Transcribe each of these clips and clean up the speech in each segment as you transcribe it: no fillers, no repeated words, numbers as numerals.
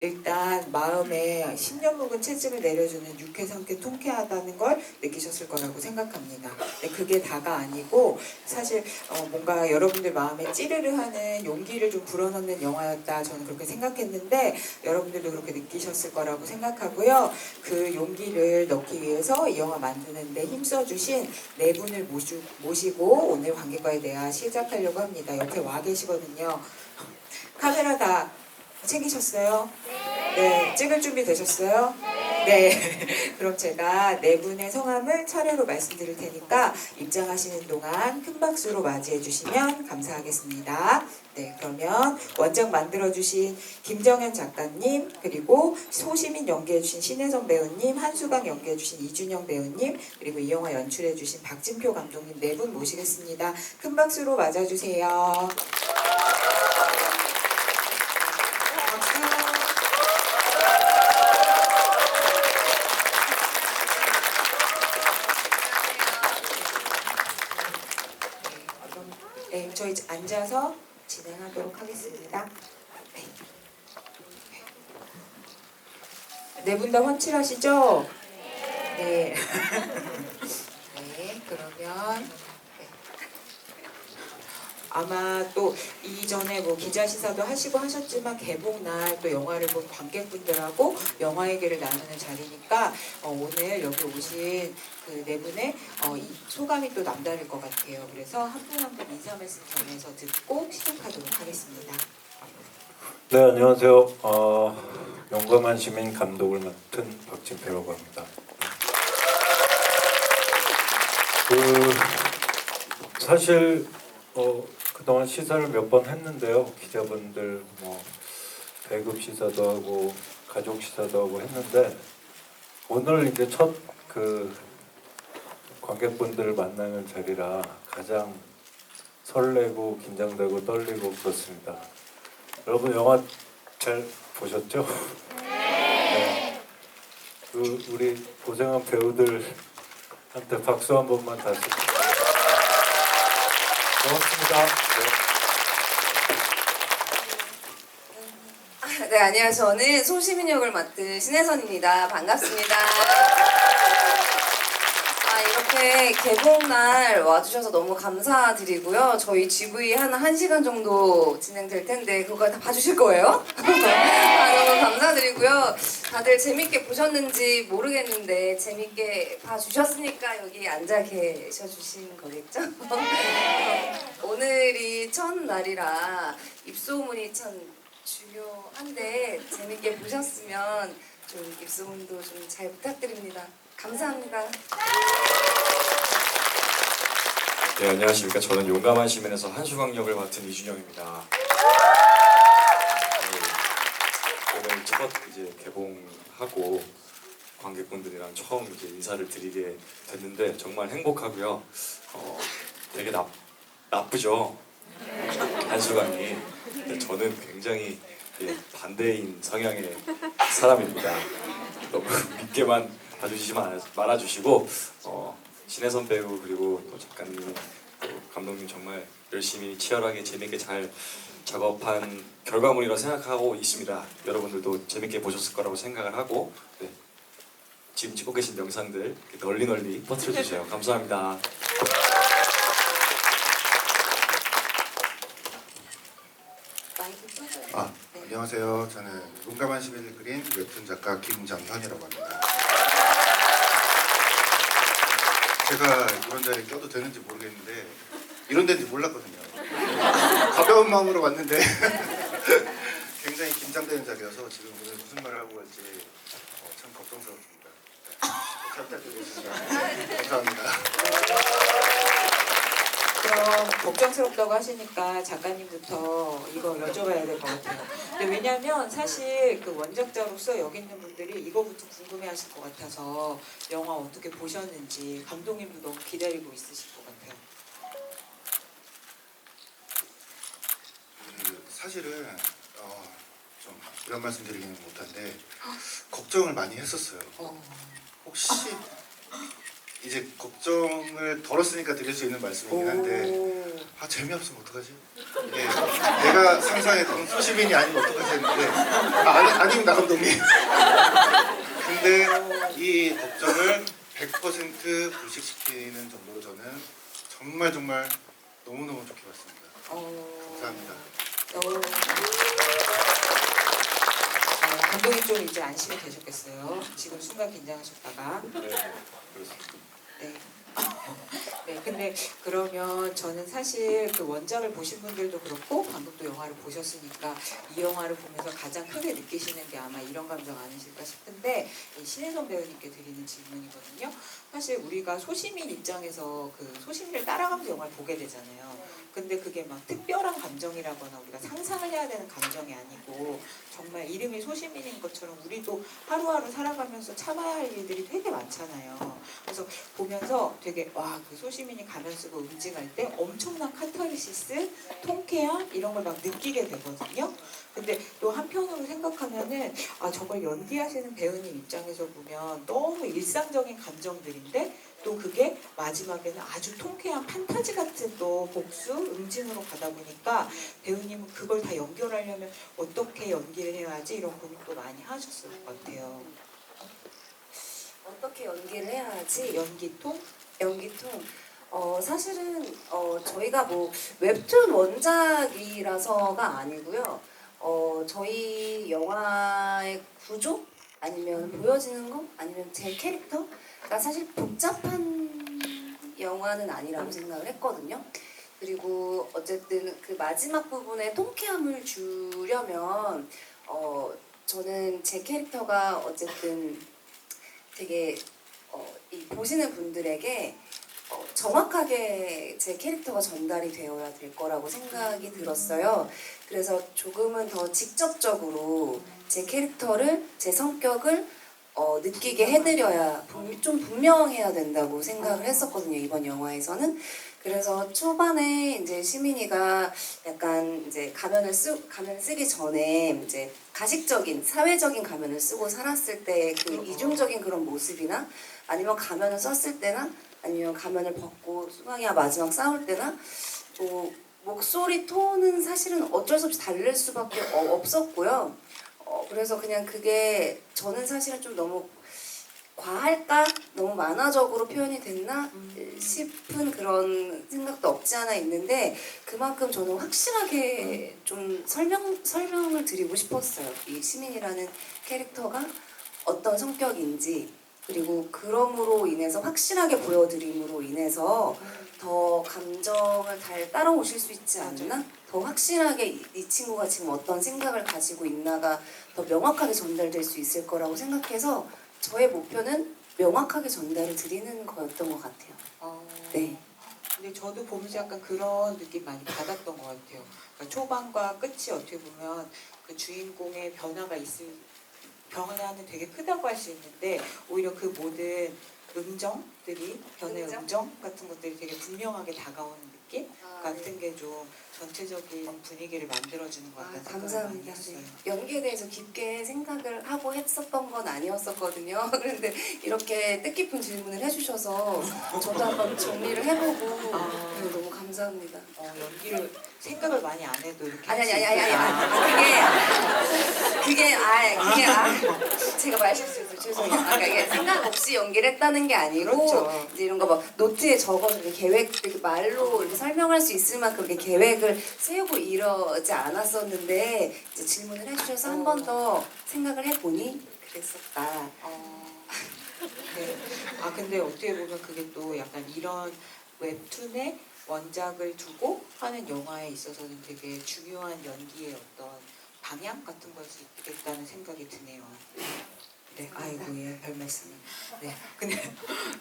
일단 마음에 10년 묵은 채찍을 내려주는 유쾌, 상쾌, 통쾌하다는 걸 느끼셨을 거라고 생각합니다. 근데 그게 다가 아니고 사실 뭔가 여러분들 마음에 찌르르하는 용기를 좀 불어넣는 영화였다 저는 그렇게 생각했는데 여러분들도 그렇게 느끼셨을 거라고 생각하고요. 그 용기를 넣기 위해서 이 영화 만드는데 힘써주신 네 분을 모시고 오늘 관객과의 대화 시작하려고 합니다. 옆에 와 계시거든요. 카메라 다 챙기셨어요? 네. 찍을 준비 되셨어요? 네. 그럼 제가 네 분의 성함을 차례로 말씀드릴 테니까 입장하시는 동안 큰 박수로 맞이해 주시면 감사하겠습니다. 네. 그러면 원작 만들어주신 김정현 작가님, 그리고 소시민 연기해주신 신혜선 배우님, 한수강 연기해주신 이준영 배우님, 그리고 이 영화 연출해주신 박진표 감독님 네 분 모시겠습니다. 큰 박수로 맞아주세요. 네, 저희 앉아서 진행하도록 하겠습니다. 네 분 다 헌칠하시죠? 네. 네, 그러면 아마 또 이전에 뭐 기자 시사도 하시고 하셨지만 개봉날 또 영화를 본 관객분들하고 영화 얘기를 나누는 자리니까 오늘 여기 오신 그 네 분의 이 소감이 또 남다를 것 같아요. 그래서 한 분 한 분 인사 말씀 전해서 듣고 시작하도록 하겠습니다. 네, 안녕하세요. 용감한 시민 감독을 맡은 박진표라고 합니다. 사실 그동안 시사를 몇 번 했는데요. 기자분들 뭐 배급 시사도 하고 가족 시사도 하고 했는데 오늘 이제 첫 관객분들을 만나는 자리라 가장 설레고 긴장되고 떨리고 그렇습니다. 여러분 영화 잘 보셨죠? 네. 우리 고생한 배우들한테 박수 한 번만 다시. 고맙습니다. 네, 안녕하세요. 저는 소시민 역을 맡은 신혜선입니다. 반갑습니다. 이렇게 개봉날 와주셔서 너무 감사드리고요. 저희 GV 한 1시간 정도 진행될 텐데 그거 다 봐주실 거예요? 너무 감사드리고요. 다들 재밌게 보셨는지 모르겠는데 재밌게 봐주셨으니까 여기 앉아 계셔주신 거겠죠? 오늘이 첫날이라 입소문이 참 중요한데 재밌게 보셨으면 좀 입소문도 좀 잘 부탁드립니다. 감사합니다. 네, 안녕하십니까. 저는 용감한 시민에서 한수강 역을 맡은 이준영입니다. 오늘 첫 이제 개봉하고 관객분들이랑 처음 이제 인사를 드리게 됐는데 정말 행복하고요. 되게 나쁘죠. 한수강이. 근데 저는 굉장히 반대인 성향의 사람입니다. 너무 믿게만 봐주시지 말아주시고 신혜선 배우 그리고 또 작가님 또 감독님 정말 열심히 치열하게 재밌게 잘 작업한 결과물이라 생각하고 있습니다. 여러분들도 재밌게 보셨을 거라고 생각을 하고 지금 찍고 계신 영상들 널리 퍼뜨려주세요. 감사합니다. 안녕하세요. 저는 용감한 시민을 그린 웹툰 작가 김정현이라고 합니다. 제가 이런 자리에 껴도 되는지 모르겠는데 이런 데인지 몰랐거든요. 가벼운 마음으로 왔는데 굉장히 긴장되는 자리여서 지금 오늘 무슨 말을 하고 갈지 참 걱정스럽습니다. 잘 부탁드리겠습니다. 감사합니다. 그럼 걱정스럽다고 하시니까 작가님부터 이거 여쭤봐야 될 것 같아요. 근데 왜냐면 사실 그 원작자로서 여기 있는 분들이 이거부터 궁금해하실 것 같아서 영화 어떻게 보셨는지 감독님도 너무 기다리고 있으실 것 같아요. 사실은 좀 이런 말씀 드리기는 못한데 걱정을 많이 했었어요. 혹시 이제 걱정을 덜었으니까 드릴 수 있는 말씀이긴 한데 오. 아 재미없으면 어떡하지? 이게 내가 상상했던 소시민이 아니면 어떡하지 했는데 아닙니다 감독님. 근데 이 걱정을 100% 불식시키는 정도로 저는 정말 너무너무 좋게 봤습니다. 감사합니다. 감독님 좀 이제 안심이 되셨겠어요. 지금 순간 긴장하셨다가. 네, 그렇습니다. 네. 네, 근데 그러면 저는 사실 그 원작을 보신 분들도 그렇고 방금 또 영화를 보셨으니까 이 영화를 보면서 가장 크게 느끼시는 게 아마 이런 감정 아니실까 싶은데 이 신혜선 배우님께 드리는 질문이거든요. 사실 우리가 소시민 입장에서 그 소시민을 따라가면서 영화를 보게 되잖아요. 근데 그게 막 특별한 감정이라거나 우리가 상상을 해야 되는 감정이 아니고 정말 이름이 소시민인 것처럼 우리도 하루하루 살아가면서 참아야 할 일들이 되게 많잖아요. 그래서 보면서 되게 와, 그 소시민이 가면 쓰고 응징할 때 엄청난 카타르시스, 통쾌함 이런 걸 막 느끼게 되거든요. 근데 또 한편으로 생각하면은 아, 저걸 연기하시는 배우님 입장에서 보면 너무 일상적인 감정들인데 또 그게 마지막에는 아주 통쾌한 판타지 같은 또 복수, 응징으로 가다 보니까 배우님은 그걸 다 연결하려면 어떻게 연기를 해야지 이런 고민도 많이 하셨을 것 같아요. 어떻게 연기를 해야 하지? 연기통? 연기통. 사실은 저희가 뭐 웹툰 원작이라서가 아니고요. 저희 영화의 구조 아니면 보여지는 거 아니면 제 캐릭터가 사실 복잡한 영화는 아니라고 생각을 했거든요. 그리고 어쨌든 그 마지막 부분에 통쾌함을 주려면 저는 제 캐릭터가 어쨌든 되게 이 보시는 분들에게 정확하게 제 캐릭터가 전달이 되어야 될 거라고 생각이 들었어요. 그래서 조금은 더 직접적으로 제 캐릭터를, 제 성격을 느끼게 해드려야 좀 분명해야 된다고 생각을 했었거든요, 이번 영화에서는. 그래서 초반에 이제 시민이가 약간 이제 가면을 쓰기 전에 이제 가식적인 사회적인 가면을 쓰고 살았을 때 그 이중적인 그런 모습이나 아니면 가면을 썼을 때나 아니면 가면을 벗고 수강이와 마지막 싸울 때나 또 목소리 톤은 사실은 어쩔 수 없이 다를 수밖에 없었고요. 그래서 그냥 그게 저는 사실은 좀 너무 과할까? 너무 만화적으로 표현이 됐나? 싶은 그런 생각도 없지 않아 있는데 그만큼 저는 확실하게 좀 설명을 드리고 싶었어요. 이 시민이라는 캐릭터가 어떤 성격인지 그리고 그럼으로 인해서 확실하게 보여드림으로 인해서 더 감정을 잘 따라오실 수 있지 않나? 더 확실하게 이 친구가 지금 어떤 생각을 가지고 있나가 더 명확하게 전달될 수 있을 거라고 생각해서 저의 목표는 명확하게 전달을 드리는 거였던 것 같아요. 네. 근데 저도 보면서 약간 그런 느낌 많이 받았던 것 같아요. 그러니까 초반과 끝이 어떻게 보면 그 주인공의 변화는 되게 크다고 할 수 있는데 오히려 그 모든 음정들이 변의 음정 같은 것들이 되게 분명하게 다가오는 느낌 같은 게 좀 전체적인 분위기를 만들어주는 것 같다는 생각을 많이 감사합니다. 했어요. 연기에 대해서 깊게 생각을 하고 했었던 건 아니었었거든요. 그런데 이렇게 뜻깊은 질문을 해주셔서 저도 한번 정리를 해보고 네, 너무 감사합니다. 연기를 생각을 많이 안 해도 이렇게 아니 할수 그게 제가 말실수했어요. 죄송해요. 이게 생각 없이 연기를 했다는 게 아니고 그렇죠. 이제 이런 거 막 노트에 적어서 이렇게 이렇게 말로 이렇게 설명할 수 있을 만큼 이렇게 계획을 세우고 이러지 않았었는데 이제 질문을 해주셔서 한 번 더 생각을 해보니 그랬었다. 네. 근데 어떻게 보면 그게 또 약간 이런 웹툰의 원작을 두고 하는 영화에 있어서는 되게 중요한 연기의 어떤 방향 같은 걸 수 있겠다는 생각이 드네요. 네, 아이고 예, 별 말씀을. 네,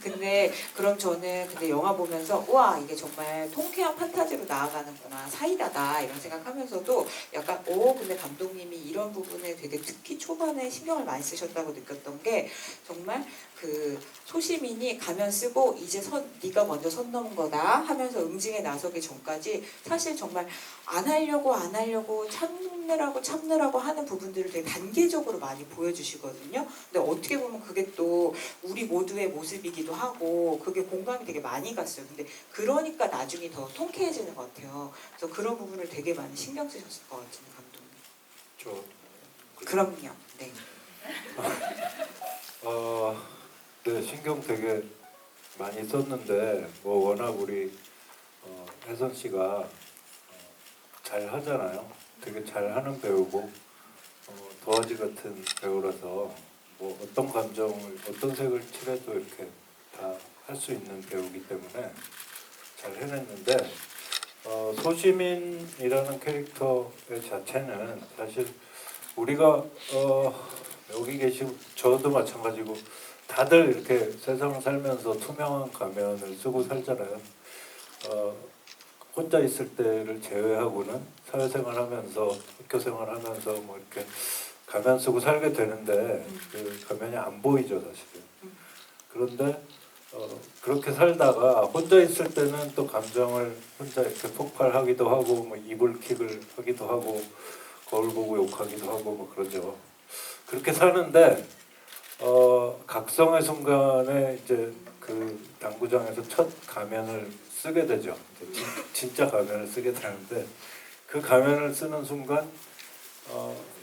근데 그럼 저는 근데 영화 보면서 우와 이게 정말 통쾌한 판타지로 나아가는구나 사이다다 이런 생각하면서도 약간 근데 감독님이 이런 부분에 되게 특히 초반에 신경을 많이 쓰셨다고 느꼈던 게 정말 그 소시민이 가면 쓰고 이제 네가 먼저 선 넘은 거다 하면서 응징에 나서기 전까지 사실 정말 안 하려고 참는 힘내라고 참느라고 하는 부분들을 되게 단계적으로 많이 보여주시거든요. 근데 어떻게 보면 그게 또 우리 모두의 모습이기도 하고 그게 공감이 되게 많이 갔어요. 근데 그러니까 나중에 더 통쾌해지는 것 같아요. 그래서 그런 부분을 되게 많이 신경 쓰셨을 것 같은 감독님. 저 그럼요. 네. 네, 신경 되게 많이 썼는데 뭐 워낙 우리 혜선 씨가 잘 하잖아요. 되게 잘하는 배우고 도화지 같은 배우라서 뭐 어떤 감정을 어떤 색을 칠해도 이렇게 다 할 수 있는 배우기 때문에 잘 해냈는데 소시민이라는 캐릭터의 자체는 사실 우리가 여기 계시고 저도 마찬가지고 다들 이렇게 세상을 살면서 투명한 가면을 쓰고 살잖아요. 혼자 있을 때를 제외하고는 사회생활하면서 학교생활하면서 뭐 이렇게 가면 쓰고 살게 되는데 그 가면이 안 보이죠 사실은. 그런데 그렇게 살다가 혼자 있을 때는 또 감정을 혼자 이렇게 폭발하기도 하고 뭐 이불킥을 하기도 하고 거울 보고 욕하기도 하고 뭐 그러죠. 그렇게 사는데 각성의 순간에 이제 그 당구장에서 첫 가면을 쓰게 되죠. 진짜 가면을 쓰게 되는데 그 가면을 쓰는 순간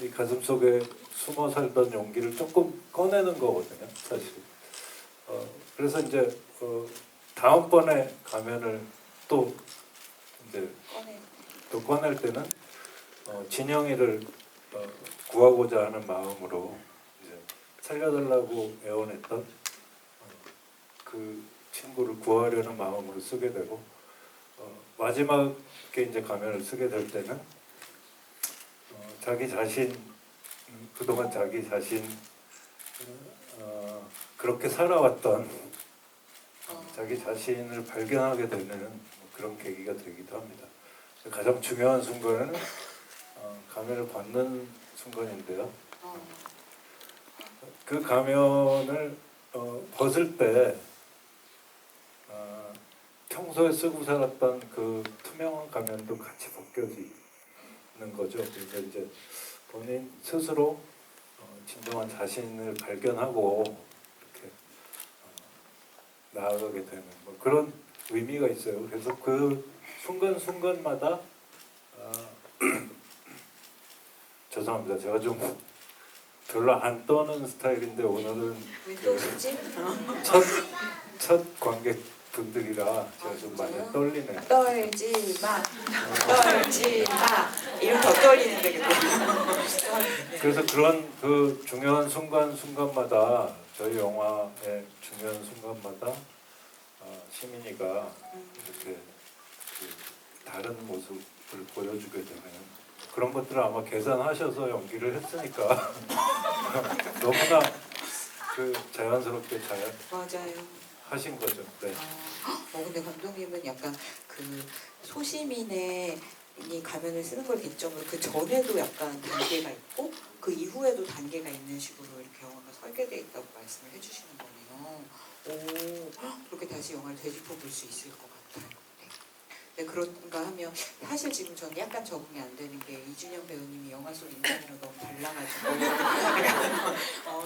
이 가슴 속에 숨어 살던 용기를 조금 꺼내는 거거든요, 사실. 그래서 이제 다음번에 가면을 또 이제 또 꺼낼 때는 진영이를 구하고자 하는 마음으로 이제 살려달라고 애원했던 그 친구를 구하려는 마음으로 쓰게 되고 마지막에 이제 가면을 쓰게 될 때는 자기 자신 그동안 자기 자신 그렇게 살아왔던 자기 자신을 발견하게 되는 뭐 그런 계기가 되기도 합니다. 가장 중요한 순간은 가면을 벗는 순간인데요. 그 가면을 벗을 때 평소에 쓰고 살았던 그 투명한 가면도 같이 벗겨지는 거죠. 그러니까 이제 본인 스스로 진정한 자신을 발견하고 이렇게 나아가게 되는 뭐 그런 의미가 있어요. 그래서 그 순간순간마다 죄송합니다. 제가 좀 별로 안 떠는 스타일인데 오늘은 왜또 오지? 첫 관객분들이라 제가 좀 많이 진짜요? 떨리네요. 떨지 마, 떨지 마. 이런 더 떨리는데 근데. 그래서 그런 그 중요한 순간순간마다 저희 영화의 중요한 순간마다 시민이가 이렇게 그 다른 모습을 보여주게 되는 그런 것들을 아마 계산하셔서 연기를 했으니까 너무나 그 자연스럽게 잘 맞아요. 하신 거죠. 네. 근데 감독님은 약간 그 소시민의 이 가면을 쓰는 걸 기점으로 그 전에도 약간 단계가 있고 그 이후에도 단계가 있는 식으로 이렇게 영화가 설계되어 있다고 말씀을 해주시는 거네요. 오, 그렇게 다시 영화를 되짚어 볼 수 있을 것 같아요. 네, 그런가 하면 사실 지금 저는 약간 적응이 안 되는 게 이준영 배우님이 영화 속 인간이랑 너무 달라가지고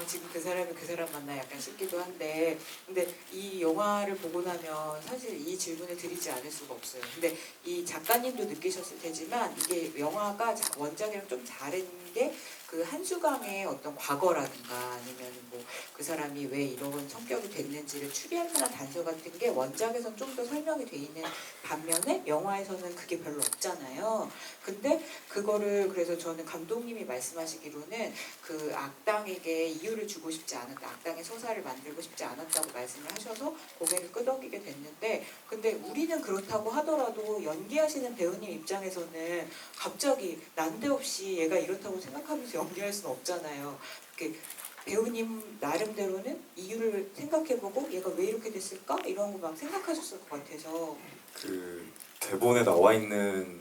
지금 그 사람이 그 사람 만나 약간 싶기도 한데 근데 이 영화를 보고 나면 사실 이 질문을 드리지 않을 수가 없어요. 근데 이 작가님도 느끼셨을 테지만 이게 영화가 원작이랑 좀 다른 게 그 한수강의 어떤 과거라든가 아니면 뭐 그 사람이 왜 이런 성격이 됐는지를 추리할 만한 단서 같은 게 원작에선 좀 더 설명이 돼 있는 반면에 영화에서는 그게 별로 없잖아요. 근데 그거를 그래서 저는 감독님이 말씀하시기로는 그 악당에게 이유를 주고 싶지 않았다. 악당의 서사를 만들고 싶지 않았다고 말씀을 하셔서 고개를 끄덕이게 됐는데 근데 우리는 그렇다고 하더라도 연기하시는 배우님 입장에서는 갑자기 난데없이 얘가 이렇다고 생각하면서 연기할 수는 없잖아요. 배우님 나름대로는 이유를 생각해보고 얘가 왜 이렇게 됐을까? 이런 거 막 생각하셨을 것 같아서 그 대본에 나와 있는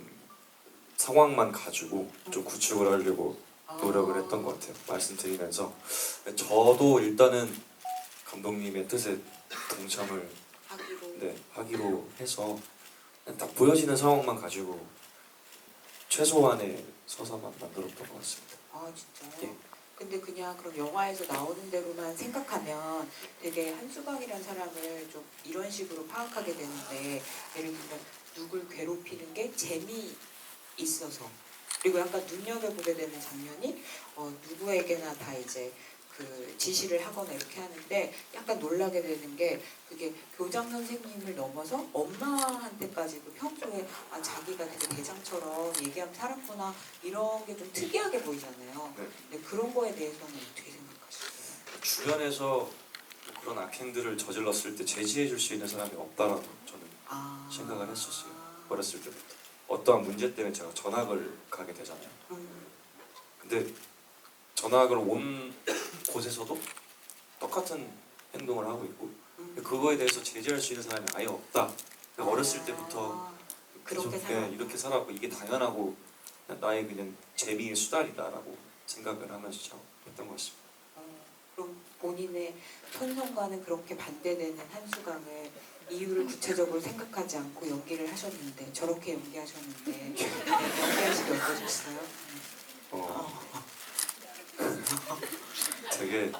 상황만 가지고 좀 구축을 하려고 노력을 했던 것 같아요. 말씀드리면서 저도 일단은 감독님의 뜻에 동참을 하기로 하기로 해서 딱 보여지는 상황만 가지고 최소한의 서사만 만들었던 것 같습니다. 아 진짜요? 예. 근데 그냥 그럼 영화에서 나오는 대로만 생각하면 되게 한수광이라는 사람을 좀 이런 식으로 파악하게 되는데 예를 들면 누굴 괴롭히는 게 재미있어서 그리고 약간 눈여겨보게 되는 장면이 누구에게나 다 이제 그 지시를 하거나 이렇게 하는데 약간 놀라게 되는 게 그게 교장 선생님을 넘어서 엄마한테까지도 평소에 자기가 되게 대장처럼 얘기하면 살았구나 이런 게 좀 특이하게 보이잖아요. 네. 근데 그런 거에 대해서는 어떻게 생각하시세요? 주변에서 좀 그런 악행들을 저질렀을 때 제지해 줄 수 있는 사람이 없다라고 저는 생각을 했었어요. 어렸을 때부터. 어떠한 문제 때문에 제가 전학을 가게 되잖아요. 근데 전학을 온 곳에서도 똑같은 행동을 하고 있고 그거에 대해서 제지할 수 있는 사람이 아예 없다. 어렸을 때부터 그렇게 계속, 살아. 이렇게 살았고 이게 당연하고 나의 그냥 재미의 수단이다라고 생각을 하면서 했던 것 같습니다. 그럼 본인의 편성과는 그렇게 반대되는 한수강을 이유를 구체적으로 생각하지 않고 연기를 하셨는데 저렇게 연기하셨는데 연기하시기 어떠셨어요? 되게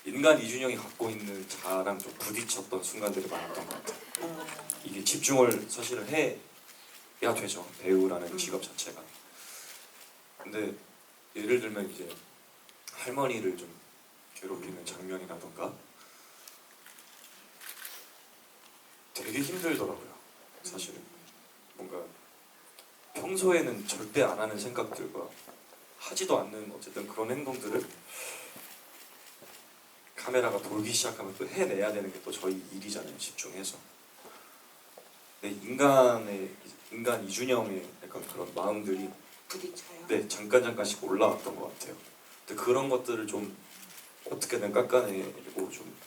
인간 이준영이 갖고 있는 자아랑 좀 부딪혔던 순간들이 많았던 것 같아요. 이게 집중을 사실은 해야 되죠. 배우라는 직업 자체가. 근데 예를 들면 이제 할머니를 좀 괴롭히는 장면이라던가 되게 힘들더라고요. 사실은 뭔가 평소에는 절대 안 하는 생각들과 하지도 않는 어쨌든 그런 행동들을 카메라가 돌기 시작하면 또 해내야 되는 게 또 저희 일이잖아요. 집중해서. 근데 인간 이준영의 약간 그런 마음들이 부딪혀요? 네 잠깐씩 올라왔던 것 같아요. 근데 그런 것들을 좀 어떻게든 깎아내고 좀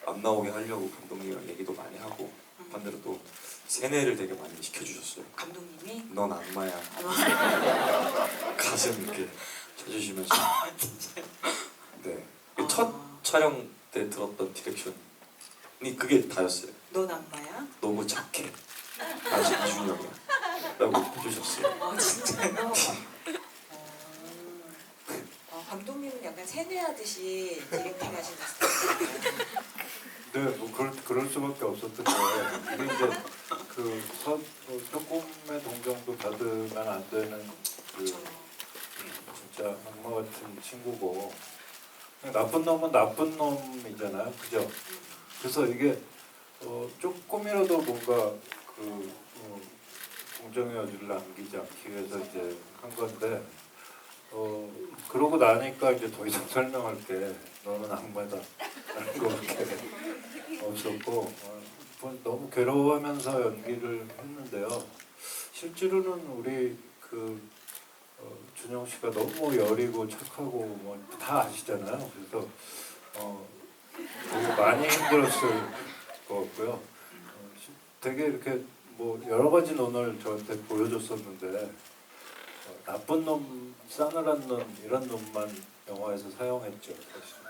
안 나오게 하려고 감독님이랑 얘기도 많이 하고 반대로 또 세뇌를 되게 많이 시켜주셨어요. 감독님이? 넌 악마야. 가슴 이렇게 쳐주시면서 네. 첫 촬영 때 들었던 디렉션이 그게 다였어요. 넌 악마야? 너무 착해. 아직 이준영이야. 라고 해주셨어요. 진짜요? 감독님은 약간 세뇌하듯이 디렉팅 하시는 스타일이에요. 네, 뭐 그럴 수밖에 없었던 게 이게 이제 조금의 동정도 받으면 안 되는 진짜 악마 같은 친구고 그냥 나쁜 놈은 나쁜 놈이잖아요, 그죠? 그래서 이게 조금이라도 뭔가 동정의 여지를 남기지 않기 위해서 이제 한 건데 그러고 나니까 이제 더 이상 설명할 게 너는 악마다 라는 거밖에 없었고 너무 괴로워하면서 연기를 했는데요. 실제로는 우리 준영 씨가 너무 여리고 착하고 뭐 다 아시잖아요. 그래서 되게 많이 힘들었을 것 같고요. 되게 이렇게 뭐 여러 가지 논을 저한테 보여줬었는데 나쁜 놈, 싸늘한 놈 이런 놈만 영화에서 사용했죠. 사실.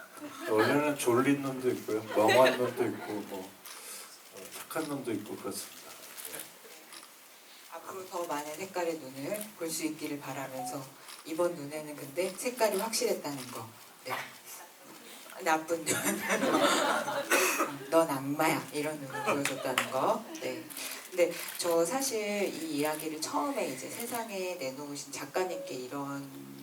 원래는 졸린 놈도 있고요, 멍한 놈도 있고 뭐 착한 놈도 있고 그렇습니다. 앞으로 더 많은 색깔의 눈을 볼 수 있기를 바라면서 이번 눈에는 근데 색깔이 확실했다는 거. 네. 나쁜 눈. 넌 악마야. 이런 눈을 보여줬다는 거. 네. 근데 저 사실 이 이야기를 처음에 이제 세상에 내놓으신 작가님께 이런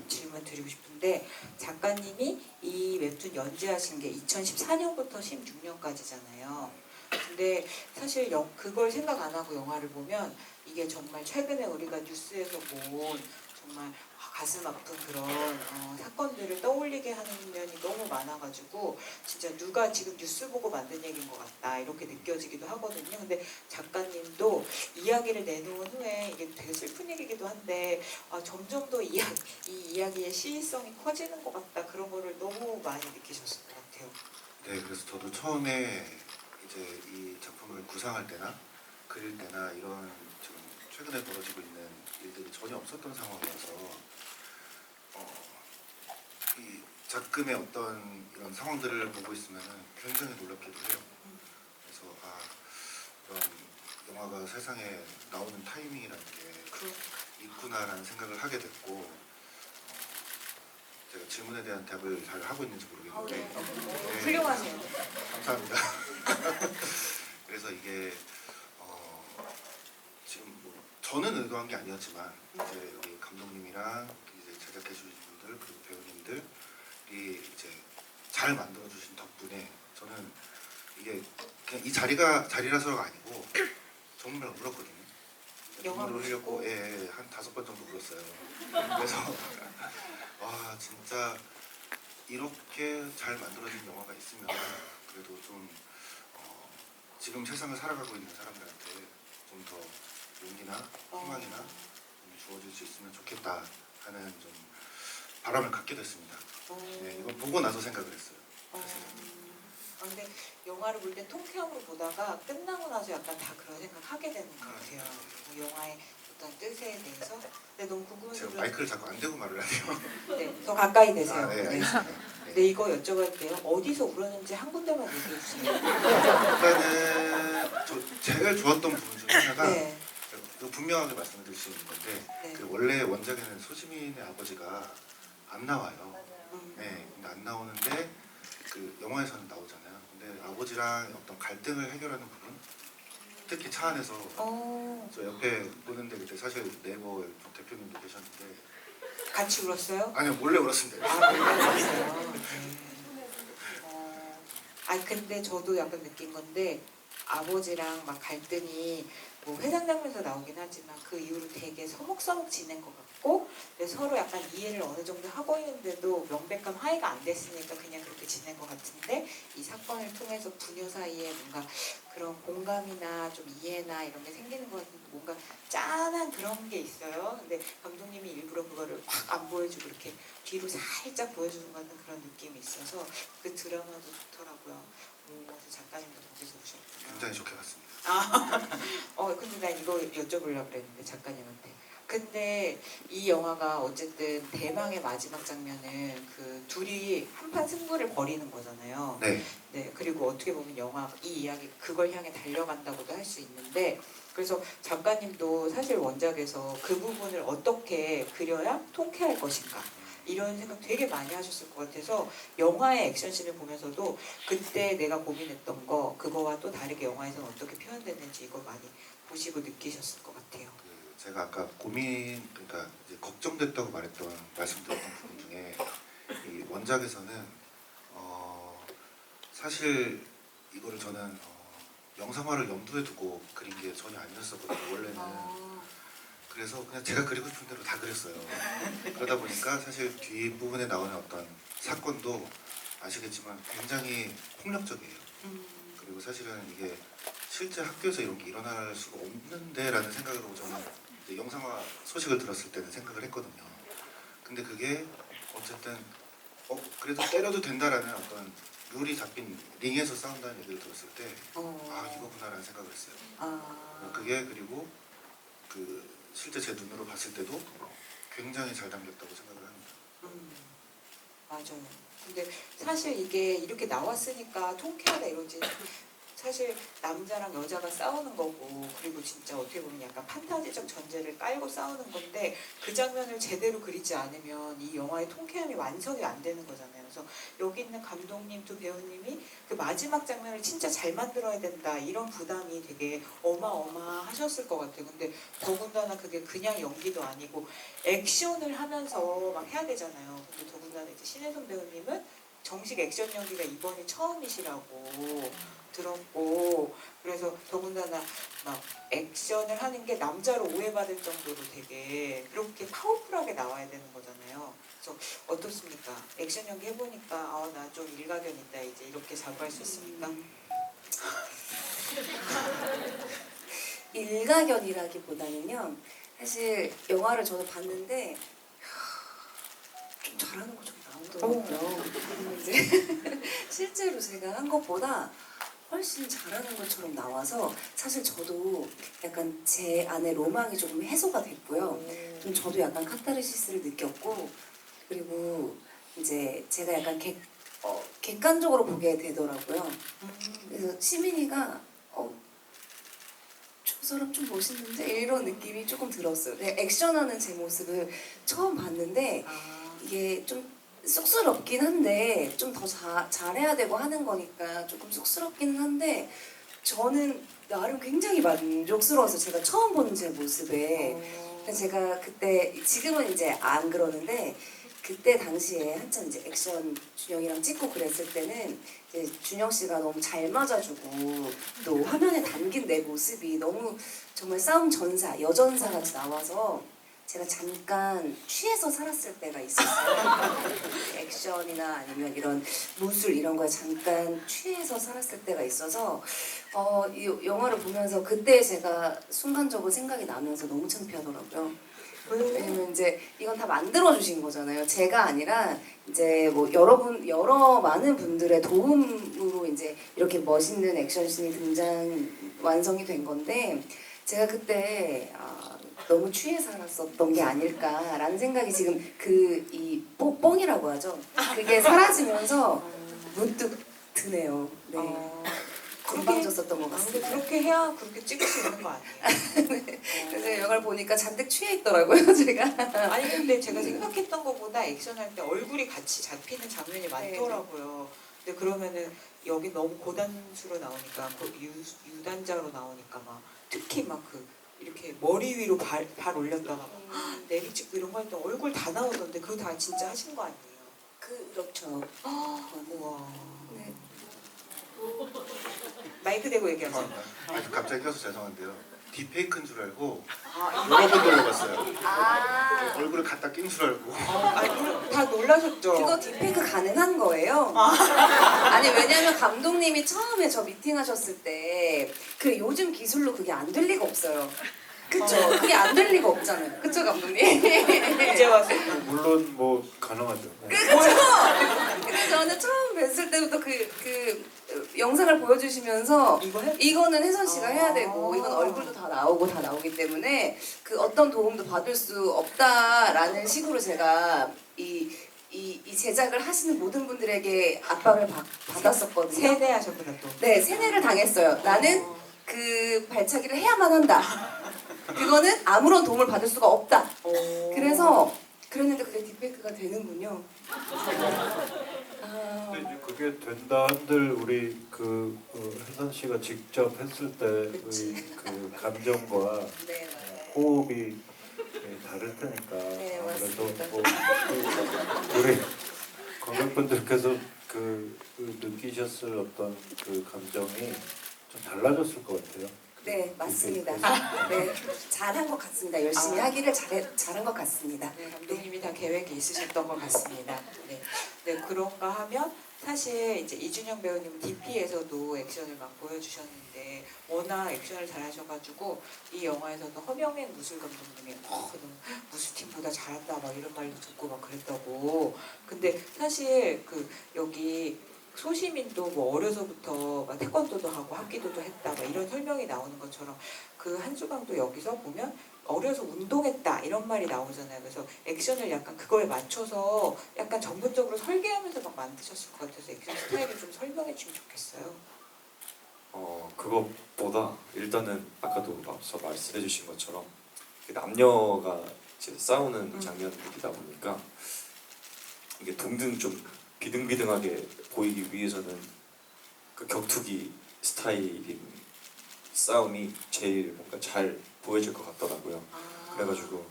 질문 드리고 싶은데 작가님이 이 웹툰 연재하신 게 2014년부터 16년까지잖아요. 근데 사실 그걸 생각 안 하고 영화를 보면 이게 정말 최근에 우리가 뉴스에서 본 정말 가슴 아픈 그런 사건들을 떠올리게 하는 면이 너무 많아가지고 진짜 누가 지금 뉴스 보고 만든 얘기인 것 같다 이렇게 느껴지기도 하거든요. 근데 작가님도 이야기를 내놓은 후에 이게 되게 슬픈 얘기기도 한데 점점 더 이 이야기의 시의성이 커지는 것 같다 그런 거를 너무 많이 느끼셨을 것 같아요. 네, 그래서 저도 처음에 이제 이 작품을 구상할 때나 그릴 때나 이런 지금 최근에 벌어지고 있는 일들이 전혀 없었던 상황이어서 이 작금의 어떤 이런 상황들을 보고 있으면 굉장히 놀랍기도 해요. 그래서 이런 영화가 세상에 나오는 타이밍이라는 게 있구나라는 생각을 하게 됐고 제가 질문에 대한 답을 잘 하고 있는지 모르겠는데 네, 훌륭하세요. 감사합니다. 그래서 이게 지금 뭐 저는 의도한 게 아니었지만 이제 여기 감독님이랑 이제 제작해 주신 분들 그리고 배우님들이 이제 잘 만들어 주신 덕분에 저는 이게 그냥 이 자리라서가 아니고 정말 울었거든요. 영화 눈물을 흘렸고 예, 한 5번 정도 울었어요. 그래서 와 진짜 이렇게 잘 만들어진 영화가 있으면 그래도 좀 지금 세상을 살아가고 있는 사람들한테 좀 더 용기나 희망이나 좀 주어질 수 있으면 좋겠다 하는 좀 바람을 갖게 됐습니다. 네, 이건 보고 나서 생각을 했어요. 근데 영화를 볼 때 통쾌함으로 보다가 끝나고 나서 약간 다 그런 생각하게 되는 것 같아요. 영화의 어떤 뜻에 대해서. 근데 너무 궁금해서 제가 마이크를 자꾸 안 대고 말을 하네요. 네, 더 가까이 대세요. 네, 네. 알겠습니다. 네, 이거 여쭤볼게요. 어디서 울었는지 한 군데만 얘기해 주세요. 일단은 제일 좋았던 부분 중에 하나가 네. 이거 분명하게 말씀드릴 수 있는 건데 네. 그 원래 원작에는 소지민의 아버지가 안 나와요. 음. 네, 근데 안 나오는데 그 영화에서는 나오잖아요. 근데 아버지랑 어떤 갈등을 해결하는 부분, 특히 차 안에서 저 옆에 보는데 그때 사실 네이버 좀 대표님도 계셨는데 같이 울었어요? 아니요 몰래 울었습니다. 아, 몰랐어요. 아니 근데 저도 약간 느낀 건데 아버지랑 막 갈등이 뭐 회상 장면에서 나오긴 하지만 그 이후로 되게 서먹서먹 지낸 것 같고 근데 서로 약간 이해를 어느 정도 하고 있는데도 명백한 화해가 안 됐으니까 그냥 그렇게 지낸 것 같은데 이 사건을 통해서 부녀 사이에 뭔가 그런 공감이나 좀 이해나 이런 게 생기는 것 같은데 뭔가 짠한 그런 게 있어요. 근데 감독님이 일부러 그거를 확 안 보여주고 이렇게 뒤로 살짝 보여주는 것 같은 그런 느낌이 있어서 그 드라마도 좋더라고요. 그래서 작가님도 거기서 오셨구나. 굉장히 좋게 봤습니다. 근데 나 이거 여쭤보려고 그랬는데 작가님한테. 근데 이 영화가 어쨌든 대망의 마지막 장면은 그 둘이 한판 승부를 벌이는 거잖아요. 네. 네, 그리고 어떻게 보면 영화 이 이야기 그걸 향해 달려간다고도 할 수 있는데 그래서 작가님도 사실 원작에서 그 부분을 어떻게 그려야 통쾌할 것인가 이런 생각 되게 많이 하셨을 것 같아서 영화의 액션씬을 보면서도 그때 내가 고민했던 거 그거와 또 다르게 영화에서는 어떻게 표현됐는지 이거 많이 보시고 느끼셨을 것 같아요. 그 제가 아까 그러니까 이제 걱정됐다고 말씀드렸던 부분 중에 이 원작에서는 사실 이거를 저는 영상화를 염두에 두고 그린 게 전혀 아니었었거든요. 원래는. 그래서 그냥 제가 그리고 싶은 대로 다 그렸어요. 그러다 보니까 사실 뒷부분에 나오는 어떤 사건도 아시겠지만 굉장히 폭력적이에요. 그리고 사실은 이게 실제 학교에서 이런 게 일어날 수가 없는데라는 생각으로 저는 이제 영상화 소식을 들었을 때는 생각을 했거든요. 근데 그게 어쨌든 그래도 때려도 된다라는 어떤 룰이 잡힌 링에서 싸운다는 얘기를 들었을 때 이거구나라는 생각을 했어요. 그게 그리고 그 실제 제 눈으로 봤을 때도 굉장히 잘 담겼다고 생각을 합니다. 맞아요. 근데 사실 이게 이렇게 나왔으니까 통쾌하다 이러지 사실 남자랑 여자가 싸우는 거고 그리고 진짜 어떻게 보면 약간 판타지적 전제를 깔고 싸우는 건데 그 장면을 제대로 그리지 않으면 이 영화의 통쾌함이 완성이 안 되는 거잖아요. 그래서 여기 있는 감독님 두 배우님이 그 마지막 장면을 진짜 잘 만들어야 된다 이런 부담이 되게 어마어마하셨을 것 같아요. 근데 더군다나 그게 그냥 연기도 아니고 액션을 하면서 막 해야 되잖아요. 근데 더군다나 이제 신혜선 배우님은 정식 액션 연기가 이번이 처음이시라고 들었고 그래서 더군다나 막 액션을 하는 게 남자로 오해받을 정도로 되게 그렇게 파워풀하게 나와야 되는 거잖아요. 그래서 어떻습니까? 액션 연기 해보니까 나 좀 일가견 있다 이제 이렇게 자부할 수 있습니까? 일가견이라기보다는요. 사실 영화를 저도 봤는데 좀 잘하는 거 좀 나오더라고요. 이제 실제로 제가 한 것보다 훨씬 잘하는 것처럼 나와서 사실 저도 약간 제 안에 로망이 조금 해소가 됐고요. 좀 저도 약간 카타르시스를 느꼈고 그리고 이제 제가 약간 객관적으로 보게 되더라고요. 그래서 시민이가 좀 저 사람 좀 멋있는데 이런 느낌이 조금 들었어요. 네, 액션하는 제 모습을 처음 봤는데 이게 좀 쑥스럽긴 한데 좀 더 잘해야 되고 하는 거니까 조금 쑥스럽기는 한데 저는 나름 굉장히 만족스러워서 제가 처음 보는 제 모습에 그래서 제가 그때 지금은 이제 안 그러는데 그때 당시에 한참 이제 액션 준영이랑 찍고 그랬을 때는 이제 준영 씨가 너무 잘 맞아주고 또 화면에 담긴 내 모습이 너무 정말 싸움 전사, 여전사 같이 나와서 제가 잠깐 취해서 살았을 때가 있었어요. 액션이나 아니면 이런 무술 이런 거에 잠깐 취해서 살았을 때가 있어서 이 영화를 보면서 그때 제가 순간적으로 생각이 나면서 너무 창피하더라고요. 왜냐면 이제 이건 다 만들어 주신 거잖아요. 제가 아니라 이제 뭐 여러 많은 분들의 도움으로 이제 이렇게 멋있는 액션씬이 완성이 된 건데 제가 그때 너무 취해 살았었던 게 아닐까라는 생각이 지금 이 뽕이라고 하죠. 그게 사라지면서 문득 드네요. 네. 건방졌었던 것 같습니다. 그렇게 해야 그렇게 찍을 수 있는 거 아니에요? 그래서 영화를 보니까 잔뜩 취해 있더라고요, 제가. 아니 근데 제가 생각했던 것보다 액션할 때 얼굴이 같이 잡히는 장면이 많더라고요. 근데 그러면은 여기 너무 고단수로 나오니까 유단자로 나오니까 막 특히 막 이렇게 머리 위로 발 올렸다가 막 내리찍고 이런 거 할 때 얼굴 다 나오던데 그거 다 진짜 하신 거 아니에요? 그렇죠. 우와. 네. 마이크 대고 얘기하세요. 갑자기 껴서 죄송한데요. 딥페이크인 줄 알고 아, 여러 번 돌려봤어요. 아, 얼굴을 갖다 낀 줄 알고. 아니 다 놀라셨죠? 그거 딥페이크 가능한 거예요? 아니 왜냐면 감독님이 처음에 저 미팅하셨을 때 그 요즘 기술로 그게 안 될 리가 없어요. 그쵸? 그게 안 될 리가 없잖아요. 그쵸 감독님? 이제 와서 물론 뭐 가능하죠. 네. 그쵸? 근데 저는 처음 뵀을 때부터 그 영상을 보여주시면서 이거는 혜선 씨가 해야 되고 이건 얼굴도 다 나오기 때문에 그 어떤 도움도 받을 수 없다라는 식으로 제가 이 제작을 하시는 모든 분들에게 압박을 받았었거든요. 세뇌하셨구나 또. 네, 세뇌를 당했어요. 나는 그 발차기를 해야만 한다. 그거는 아무런 도움을 받을 수가 없다. 그래서 그랬는데 그게 딥페이크가 되는군요. 근데 이제 그게 된다 한들 우리 혜선 씨가 직접 했을 때의 그 감정과 네, 호흡이 다를 테니까 네, 아무래도 맞습니다. 뭐 우리 관객분들께서 느끼셨을 어떤 그 감정이 좀 달라졌을 것 같아요. 네, 맞습니다. 딥페이크에서. 네, 잘한 것 같습니다. 열심히 하기를 잘한 것 같습니다. 네, 감독님이 다 계획이 있으셨던 것 같습니다. 네, 네 그런가 하면 사실 이제 이준영 배우님은 DP에서도 액션을 막 보여주셨는데 워낙 액션을 잘하셔가지고 이 영화에서도 허명행 무술 감독님이 무술팀보다 잘한다 막 이런 말도 듣고 막 그랬다고. 근데 사실 여기 소시민도 뭐 어려서부터 막 태권도도 하고 합기도도 했다 막 이런 설명이 나오는 것처럼 그 한수강도 여기서 보면 어려서 운동했다 이런 말이 나오잖아요. 그래서 액션을 약간 그거에 맞춰서 약간 전문적으로 설계하면서 막 만드셨을 것 같아서 액션 스타일을 좀 설명해 주면 좋겠어요. 그것보다 일단은 아까도 앞서 말씀해 주신 것처럼 남녀가 이제 싸우는 장면이다 보니까 이게 동등 좀 비등비등하게 보이기 위해서는 그 격투기 스타일인 싸움이 제일 뭔가 잘 보여질 것 같더라고요. 그래가지고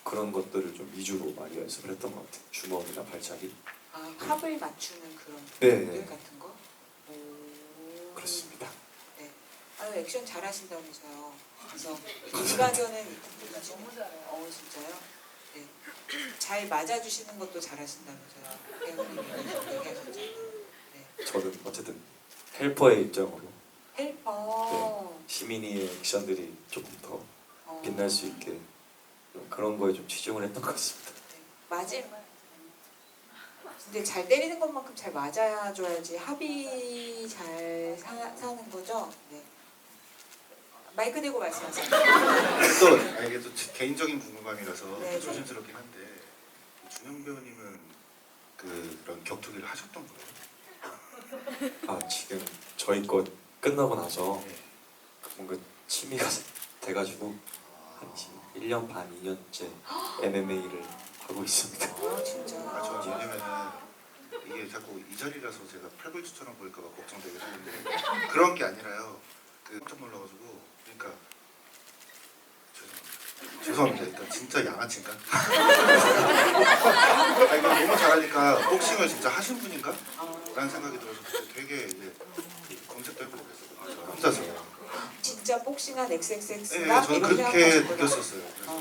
그런 것들을 좀 위주로 많이 연습을 했던 것 같아요. 주먹이나 발차기. 합을 맞추는 그런 네. 들 같은 거? 오. 그렇습니다. 네. 액션 잘하신다면서요. 그래서 이가견은 너무 잘해요. 진짜요? 네. 잘 맞아주시는 것도 잘하신다면서요. 배우님이 얘기하셨잖아요. 네. 저는 어쨌든 헬퍼의 입장으로 헬퍼. 시민이의 액션들이 조금 더 빛날 수 있게 그런 거에 좀 치중을 했던 것 같습니다. 근데 잘 때리는 것만큼 잘 맞아줘야지 합이 잘 사는 거죠? 네. 마이크 대고 말씀하세요. 이게 또 개인적인 궁금함이라서 네, 네. 조심스럽긴 한데 준영 배우님은 그런 격투기를 하셨던 거예요? 지금 저희 거 끝나고 나서 뭔가 취미가 돼가지고 한 지금 1년 반, 2년째 MMA를 하고 있습니다. 진짜. 저 왜냐면은 이게 자꾸 이 자리라서 제가 팔불출처럼 보일까봐 걱정되긴 하는데 그런 게 아니라요. 깜짝 놀라가지고 그러니까 죄송합니다. 일단 진짜 양아치인가? 아 이거 너무 잘하니까 복싱을 진짜 하신 분인가? 라는 생각이 들어서 되게 이제 검색도 해보고 그랬어요. 혼자서. 진짜 복싱한 네, XXX가 저는 이런 그렇게 생각하셨구나. 느꼈었어요. 그래서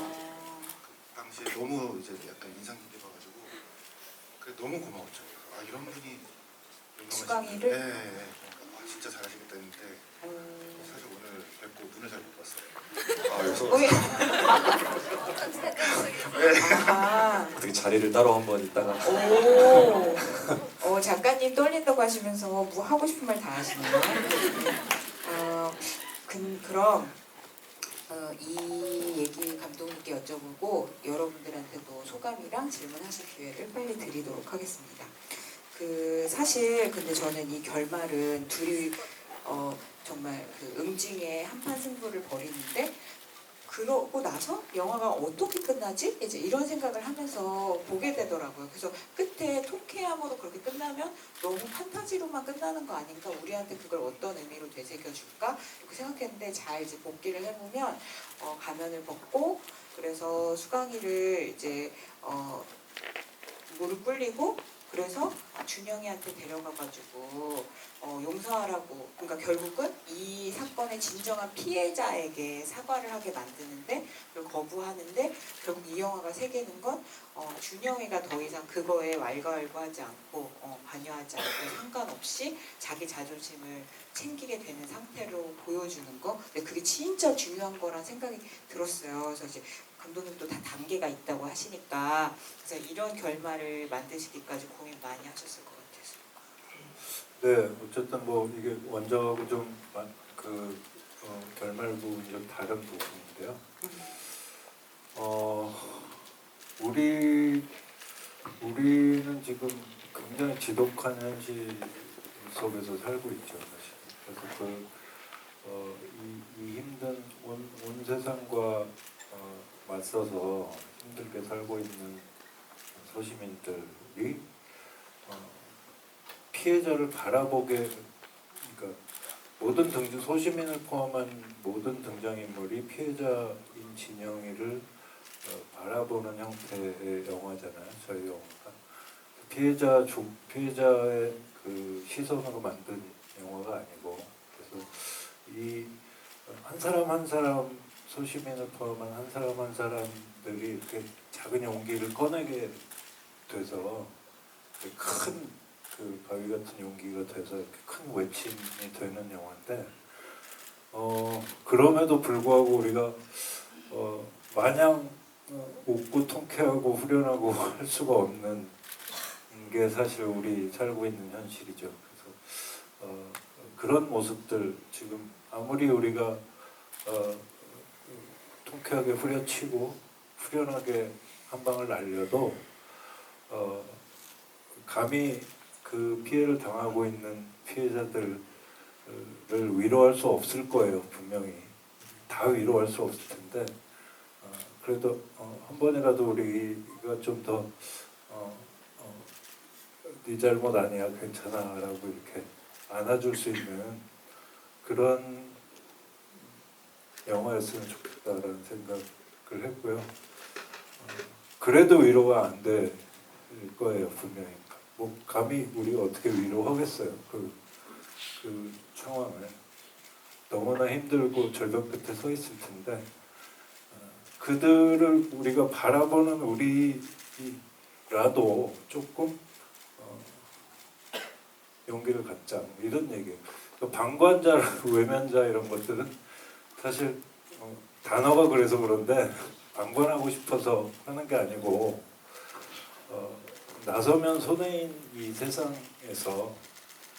당시에 너무 이제 약간 인상 깊어가지고 그래 너무 고마웠죠. 아 이런 분이 수강이를? 네, 네. 아, 진짜 잘하시겠다 했는데 사실 오늘 뵙고 눈을 잘 못 봤어요. 아, 그래서 왜? 네. 아, 어떻게 자리를 따로 한번 있다가 오, 작가님 떨린다고 하시면서 뭐 하고 싶은 말 다 하시네요. 그럼 이 얘기 감독님께 여쭤보고 여러분들한테도 소감이랑 질문하실 기회를 빨리 드리도록 하겠습니다. 사실 근데 저는 이 결말은 둘이 정말 응징의 한판 승부를 벌이는데 그러고 나서 영화가 어떻게 끝나지? 이제 이런 생각을 하면서 보게 되더라고요. 그래서 끝에 통쾌함으로 그렇게 끝나면 너무 판타지로만 끝나는 거 아닌가? 우리한테 그걸 어떤 의미로 되새겨줄까? 이렇게 생각했는데 잘 이제 복기를 해보면 가면을 벗고 그래서 수강이를 이제 무릎 꿇리고 그래서 준영이한테 데려가가지고 용서하라고 그러니까 결국은 이 사건의 진정한 피해자에게 사과를 하게 만드는데 그걸 거부하는데 결국 이 영화가 새기는 건 준영이가 더 이상 그거에 왈가왈부하지 않고 관여하지 않고 상관없이 자기 자존심을 챙기게 되는 상태로 보여주는 거 근데 그게 진짜 중요한 거란 생각이 들었어요. 그래서 이제 감독님도 다 단계가 있다고 하시니까 그래서 이런 결말을 만드시기까지 고민 많이 하셨을 것 같아서. 네, 어쨌든 뭐 이게 원작하고 좀 결말 부분이 좀 다른 부분인데요. 우리는 지금 굉장히 지독한 현실 속에서 살고 있죠, 사실. 그래서 이 힘든 온 세상과 맞서서 힘들게 살고 있는 소시민들이 피해자를 바라보게 그러니까 모든 소시민을 포함한 모든 등장인물이 피해자인 진영이를 바라보는 형태의 영화잖아요. 저희 영화가 피해자의 그 시선으로 만든 영화가 아니고 그래서 이 한 사람 한 사람 소시민을 포함한 한 사람 한 사람들이 이렇게 작은 용기를 꺼내게 돼서 큰 바위 같은 용기가 돼서 이렇게 큰 외침이 되는 영화인데 그럼에도 불구하고 우리가 마냥 웃고 통쾌하고 후련하고 할 수가 없는 게 사실 우리 살고 있는 현실이죠. 그래서 그런 모습들 지금 아무리 우리가 통쾌하게 후려치고 후련하게 한 방을 날려도 감히 그 피해를 당하고 있는 피해자들을 위로할 수 없을 거예요. 분명히 다 위로할 수 없을 텐데 그래도 한 번이라도 우리가 좀 더 네 잘못 아니야 괜찮아 라고 이렇게 안아줄 수 있는 그런 영화였으면 좋겠다라는 생각을 했고요. 그래도 위로가 안 될 거예요. 분명히 뭐 감히 우리가 어떻게 위로하겠어요. 그 상황을 너무나 힘들고 절벽 끝에 서 있을 텐데 그들을 우리가 바라보는 우리라도 조금 용기를 갖자 이런 얘기예요. 방관자, 외면자 이런 것들은 사실 단어가 그래서 그런데 방관하고 싶어서 하는 게 아니고 나서면 손해인 이 세상에서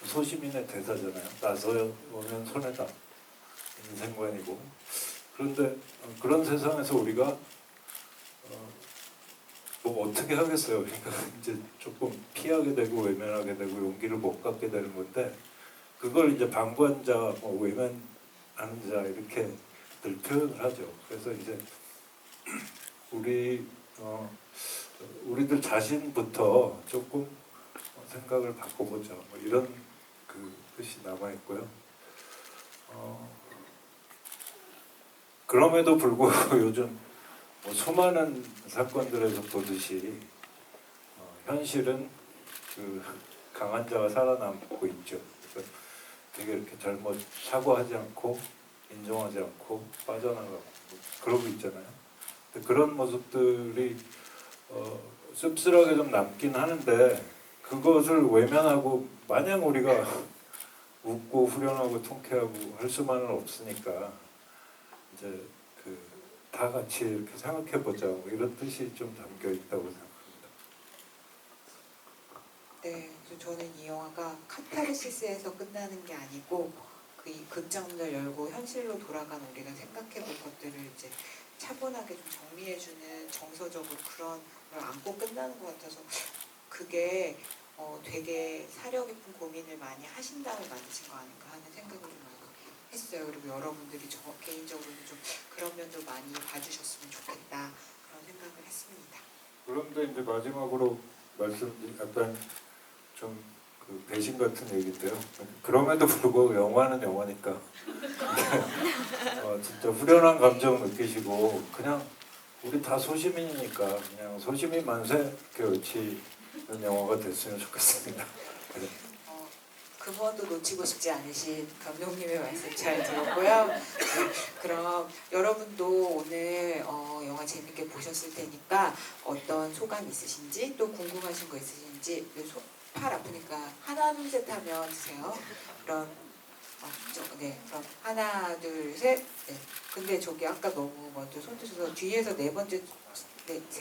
소시민의 대사잖아요. 나서면 손해다 인생관이고 그런데 그런 세상에서 우리가 뭐 어떻게 하겠어요. 그러니까 이제 조금 피하게 되고 외면하게 되고 용기를 못 갖게 되는 건데 그걸 이제 방관자, 외면하는 자 이렇게 늘 표현을 하죠. 그래서 이제 우리들 자신부터 조금 생각을 바꿔보자. 뭐 이런 그 뜻이 남아 있고요. 그럼에도 불구하고 요즘 뭐 수많은 사건들에서 보듯이 현실은 그 강한 자가 살아남고 있죠. 그래서 되게 이렇게 잘못 사과하지 않고 인정하지 않고 빠져나가고 그러고 있잖아요. 근데 그런 모습들이 씁쓸하게 좀 남긴 하는데 그것을 외면하고 마냥 우리가 웃고 후련하고 통쾌하고 할 수만은 없으니까 이제 그 다 같이 이렇게 생각해 보자 뭐 이런 뜻이 좀 담겨 있다고 생각합니다. 네, 그래서 저는 이 영화가 카타르시스에서 끝나는 게 아니고 그 이 극장문을 열고 현실로 돌아간 우리가 생각해 볼 것들을 이제 차분하게 좀 정리해주는 정서적으로 그런 걸 안고 끝나는 것 같아서 그게 되게 사려 깊은 고민을 많이 하신 다음에 만드신 거 아닌가 하는 생각을 좀 많이 했어요. 그리고 여러분들이 저 개인적으로는 좀 그런 면도 많이 봐주셨으면 좋겠다 그런 생각을 했습니다. 그런데 이제 마지막으로 약간 좀 그 배신 같은 얘기인데요. 그럼에도 불구하고 영화는 영화니까 진짜 후련한 감정 느끼시고 그냥 우리 다 소시민이니까 그냥 소시민 만세 이렇게 외치는 영화가 됐으면 좋겠습니다. 네. 그 번도 놓치고 싶지 않으신 감독님의 말씀 잘 들었고요. 네, 그럼 여러분도 오늘 영화 재밌게 보셨을 테니까 어떤 소감 있으신지 또 궁금하신 거 있으신지 팔 아프니까 하나 둘 셋 하면 드세요. 그럼 네, 그럼 하나 둘 셋. 네. 근데 저기 아까 너무 먼저 손 드셔서 뒤에서 세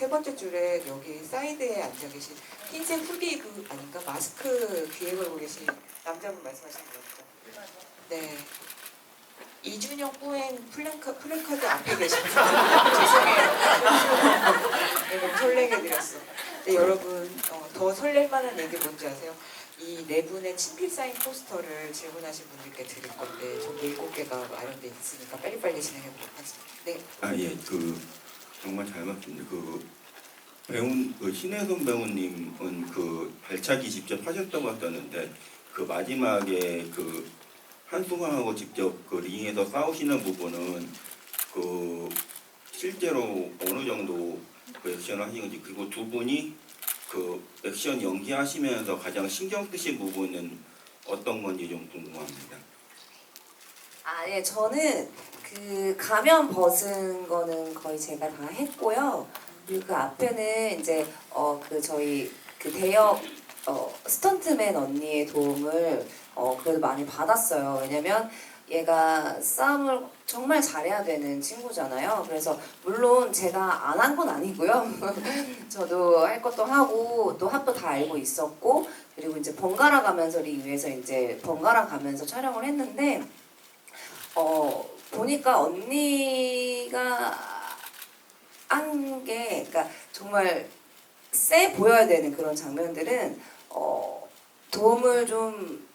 번째 줄에 여기 사이드에 앉아 계신 흰색 후디 그 아닌가 마스크 귀에 걸고 계신 남자분 말씀하시는 것 같아요. 네. 이준영 뿌행 플래카드 앞에 계신 분 죄송해요. 네, 너무 설레게 드렸어. 네, 여러분 더 설렐만한 얘기 뭔지 아세요? 이 네 분의 친필 사인 포스터를 질문하신 분들께 드릴 건데 전 7개가 마련돼 있으니까 빨리빨리 진행해 보도록 하겠습니다. 네. 예, 정말 잘 맞습니다. 신혜선 배우님은 그 발차기 직접 하셨다고 하셨는데 그 마지막에 한승환하고 직접 그 링에서 싸우시는 부분은 실제로 어느 정도 그 액션을 하신 건지 그리고 두 분이 그 액션 연기하시면서 가장 신경 쓰신 부분은 어떤 건지 좀 궁금합니다. 예, 저는 그 가면 벗은 거는 거의 제가 다 했고요. 그리고 그 앞에는 이제 저희 그 대역 스턴트맨 언니의 도움을 그래도 많이 받았어요. 왜냐면 얘가 싸움을 정말 잘해야 되는 친구잖아요. 그래서 물론 제가 안 한 건 아니고요. 저도 할 것도 하고 또 합도 다 알고 있었고 그리고 이제 번갈아 가면서를 위해서 이제 번갈아 가면서 촬영을 했는데 보니까 언니가 한 게 그러니까 정말 세 보여야 되는 그런 장면들은 도움을 좀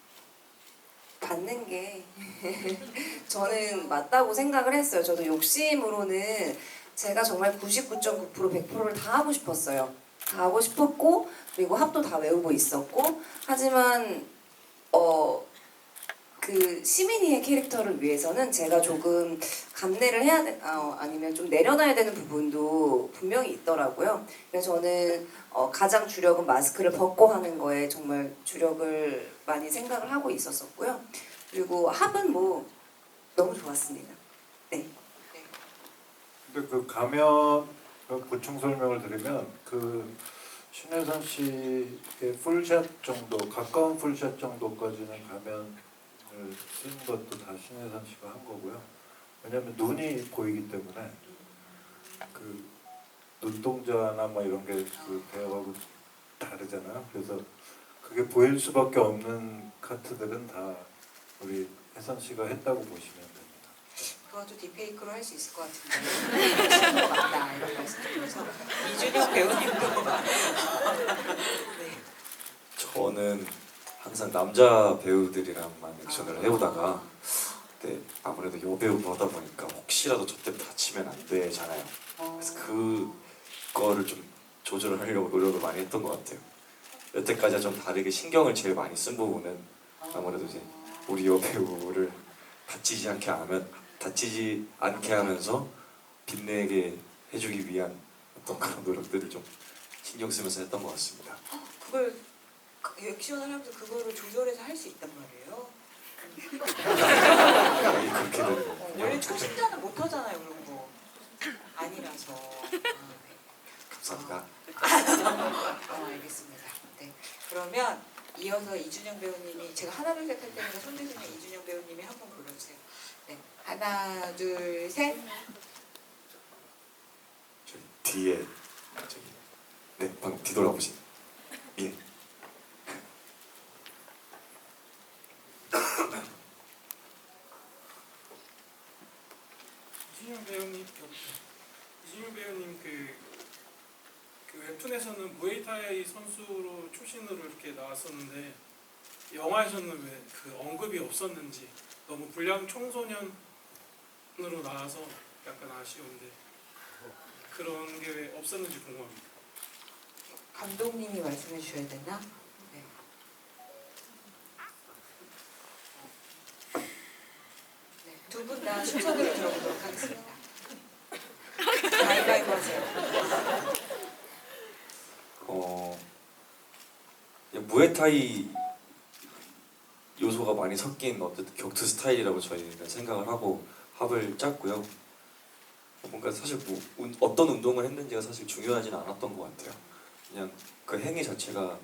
받는 게 저는 맞다고 생각을 했어요. 저도 욕심으로는 제가 정말 99.9% 100%를 다 하고 싶었어요. 다 하고 싶었고 그리고 합도 다 외우고 있었고 하지만 그 시민이의 캐릭터를 위해서는 제가 조금 감내를 해야 아니면 좀 내려놔야 되는 부분도 분명히 있더라고요. 그래서 저는 가장 주력은 마스크를 벗고 하는 거에 정말 주력을 많이 생각을 하고 있었었고요. 그리고 합은 뭐 너무 좋았습니다. 네. 근데 그 가면 보충 설명을 드리면 그 신혜선 씨의 풀샷 정도 가까운 풀샷 정도까지는 가면을 쓴 것도 다 신혜선 씨가 한 거고요. 왜냐하면 눈이 보이기 때문에 그 눈동자나 뭐 이런 게 그 배우하고 다르잖아요. 그래서 그게 보일 수밖에 없는 카트들은 다 우리 혜선 씨가 했다고 보시면 됩니다. 그것도 딥페이크로 할 수 있을 것 같은데 하시는 것 같다 이런 말씀드려서 이준영 배우님도 네. 저는 항상 남자 배우들이랑만 액션을 해오다가 근데 아무래도 여배우 그러다 보니까 혹시라도 저 때문에 다치면 안 되잖아요. 그래서 그거를 좀 조절을 하려고 노력을 많이 했던 것 같아요. 여태까지와 좀 다르게 신경을 제일 많이 쓴 부분은 아무래도 이제 우리 여배우를 다치지 않게 하면서 빛내게 해주기 위한 어떤 그런 노력들을 좀 신경 쓰면서 했던 것 같습니다. 그걸 액션을 하면서 그거를 조절해서 할 수 있단 말이에요. 그렇게 되는 거군요. 원래 초심자는 못 하잖아요 그런 거. 아니라서. 네. 감사합니다. 알겠습니다. 네. 그러면 이어서 이준영 배우님이 제가 하나 둘 셋 할 테니까 손대시면 이준영 배우님이 한 번 불러주세요. 네. 하나 둘 셋. 저기 뒤에 저기 네 방금 뒤돌아보신 예. 이준영 배우님 그 웹툰에서는 무에타이 선수로 출신으로 이렇게 나왔었는데 영화에서는 왜 그 언급이 없었는지 너무 불량 청소년으로 나와서 약간 아쉬운데 그런 게 왜 없었는지 궁금합니다. 감독님이 말씀해 주셔야 되나? 네. 네. 두 분 다 순서대로 들어보도록 하겠습니다. 가위바위보 하세요. 무에타이 요소가 많이 섞인 어쨌든 격투 스타일이라고 저희는 생각을 하고 합을 짰고요. 뭔가 사실 어떤 운동을 했는지가 사실 중요하지는 않았던 것 같아요. 그냥 그 행위 자체가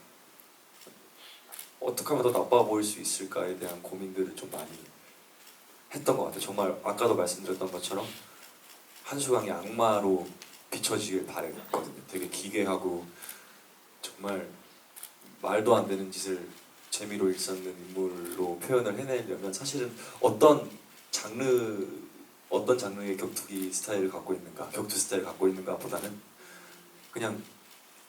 어떻게 하면 더 나빠 보일 수 있을까에 대한 고민들을 좀 많이 했던 것 같아요. 정말 아까도 말씀드렸던 것처럼 한수강이 악마로 비춰지길 바랬거든요. 되게 기괴하고 정말 말도 안 되는 짓을 재미로 일삼는 인물로 표현을 해내려면 사실은 어떤 장르의 격투기 스타일을 갖고 있는가, 격투 스타일을 갖고 있는가 보다는 그냥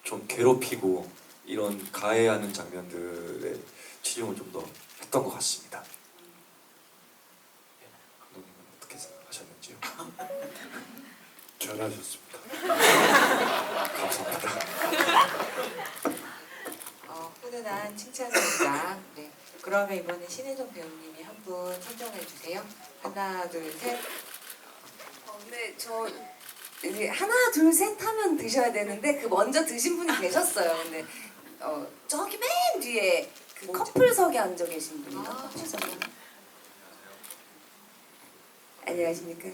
좀 괴롭히고 이런 가해하는 장면들에 치중을 좀 더 했던 것 같습니다. 감독님은 어떻게 생각하셨는지요? 잘하셨습니다. 감사합니다. 훈훈한 칭찬입니다. 네. 그러면 이번에 신혜정 배우님이 한 분 선정해 주세요. 하나, 둘, 셋. 근데 저 이제 하나 둘 셋 하면 드셔야 되는데 그 먼저 드신 분이 계셨어요. 근데 저기 맨 뒤에 그 커플석에 앉아 계신 분인가? 아, 커플석에. 안녕하십니까?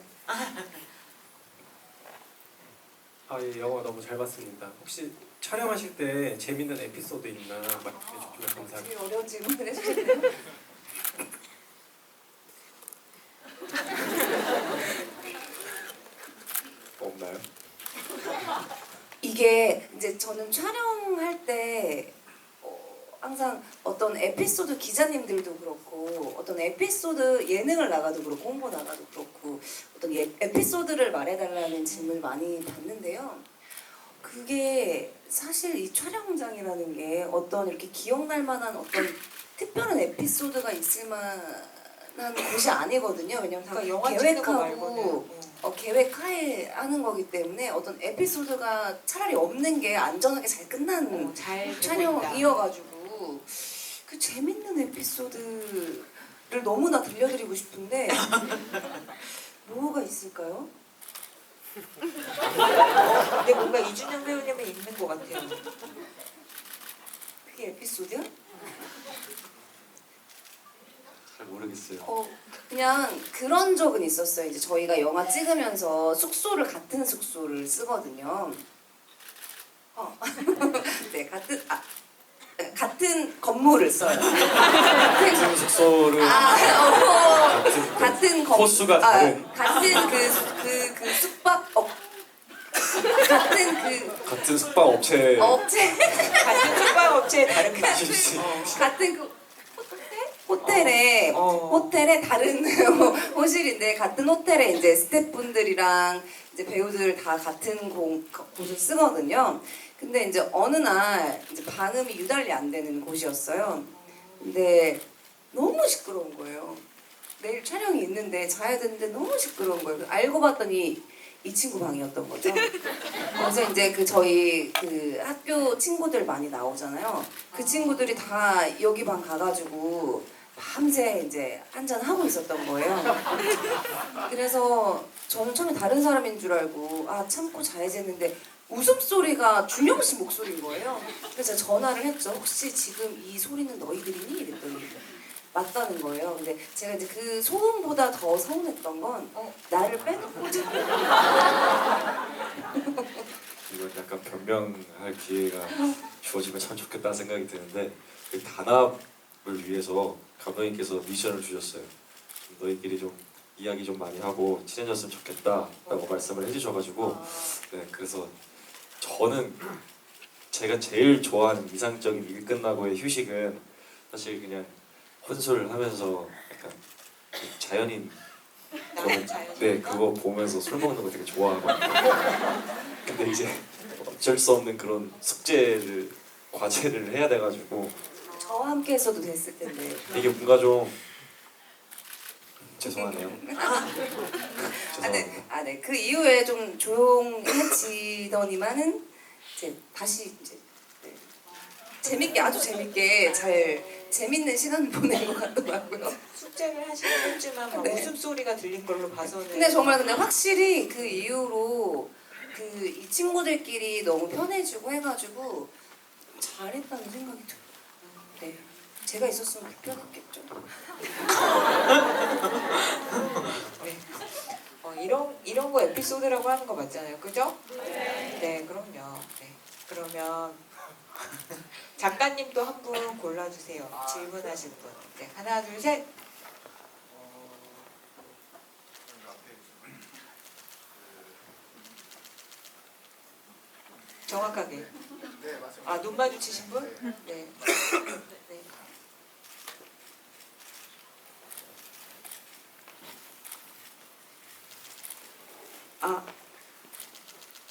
예, 영화 너무 잘 봤습니다. 혹시 촬영하실 때 재밌는 에피소드 있나 말씀해 주시면 감사하겠습니다. 되게 어려운 질문을 해주셨네요. 없나요? 이게 이제 저는 촬영할 때 항상 어떤 에피소드 기자님들도 그렇고 어떤 에피소드 예능을 나가도 그렇고 홍보 나가도 그렇고 어떤 에피소드를 말해달라는 질문을 많이 받는데요. 그게 사실 이 촬영장이라는 게 어떤 이렇게 기억날 만한 어떤 특별한 에피소드가 있을 만한 곳이 아니거든요. 왜냐면 다 그러니까 영화 찍는 거 계획하고 말고는. 계획하에 하는 거기 때문에 어떤 에피소드가 차라리 없는 게 안전하게 잘 끝나는 잘 되고 있다. 촬영이어가지고 그 재밌는 에피소드를 너무나 들려드리고 싶은데 뭐가 있을까요? 근데 뭔가 이준영 배우님은 있는 것 같아요. 그게 에피소드야? 잘 모르겠어요. 그냥 그런 적은 있었어요. 이제 저희가 영화 찍으면서 같은 숙소를 쓰거든요. 네, 같은 건물을 써요. 같은 숙소를 같은 코스가 다른 같은 그 숙박 같은 숙박 업체 업체 같은 숙박업체의 다른 같은 그 호텔에 다른 호실인데 같은 호텔에 이제 스태프분들이랑 이제 배우들 다 같은 곳을 쓰거든요. 근데 이제 어느 날 이제 방음이 유달리 안 되는 곳이었어요. 근데 너무 시끄러운 거예요. 내일 촬영이 있는데 자야 되는데 너무 시끄러운 거예요. 알고 봤더니 이 친구 방이었던 거죠. 그래서 이제 그 저희 그 학교 친구들 많이 나오잖아요. 그 친구들이 다 여기 방 가가지고 밤새 이제 한잔 하고 있었던 거예요. 그래서 저는 처음에 다른 사람인 줄 알고 아 참고 자야지 했는데 웃음소리가 준영 씨 목소리인 거예요. 그래서 제가 전화를 했죠. 혹시 지금 이 소리는 너희들이니? 이랬더니 맞다는 거예요. 근데 제가 이제 그 소음보다 더 서운했던 건 나를 빼놓고 자고 이건 약간 변명할 기회가 주어지면 참 좋겠다는 생각이 드는데 그 단합을 위해서 감독님께서 미션을 주셨어요. 너희끼리 좀 이야기 좀 많이 하고 친해졌으면 좋겠다라고 말씀을 해주셔가지고 네 그래서 저는 제가 제일 좋아하는 이상적인 일 끝나고의 휴식은 사실 그냥 혼술하면서 약간 그 자연인 저는 네 그거 보면서 술 먹는 거 되게 좋아하거든요. 근데 이제 어쩔 수 없는 그런 숙제를 과제를 해야 돼가지고 저와 함께 했어도 됐을 텐데. 이게 뭔가 좀 죄송하네요. 죄송합니다. 네. 그 이후에 좀 조용해지더니만은 이제 다시 이제 네. 재밌게 아주 재밌게 잘 재밌는 시간을 보낸 것 같더라고요. 숙제를 하시긴 했지만 막 네. 웃음소리가 들린 걸로 봐서는 근데 정말 근데 확실히 그 이후로 그 이 친구들끼리 너무 편해지고 해가지고 잘했다는 생각이 들어요. 네. 제가 있었으면 불편했겠죠. 네. 이런 거 에피소드라고 하는 거 맞잖아요, 그죠? 네, 그럼요. 네. 그러면 작가님도 한 분 골라주세요. 질문하실 분. 네, 하나, 둘, 셋. 정확하게. 네 맞습니다. 아, 눈 마주치신 분? 네. 네.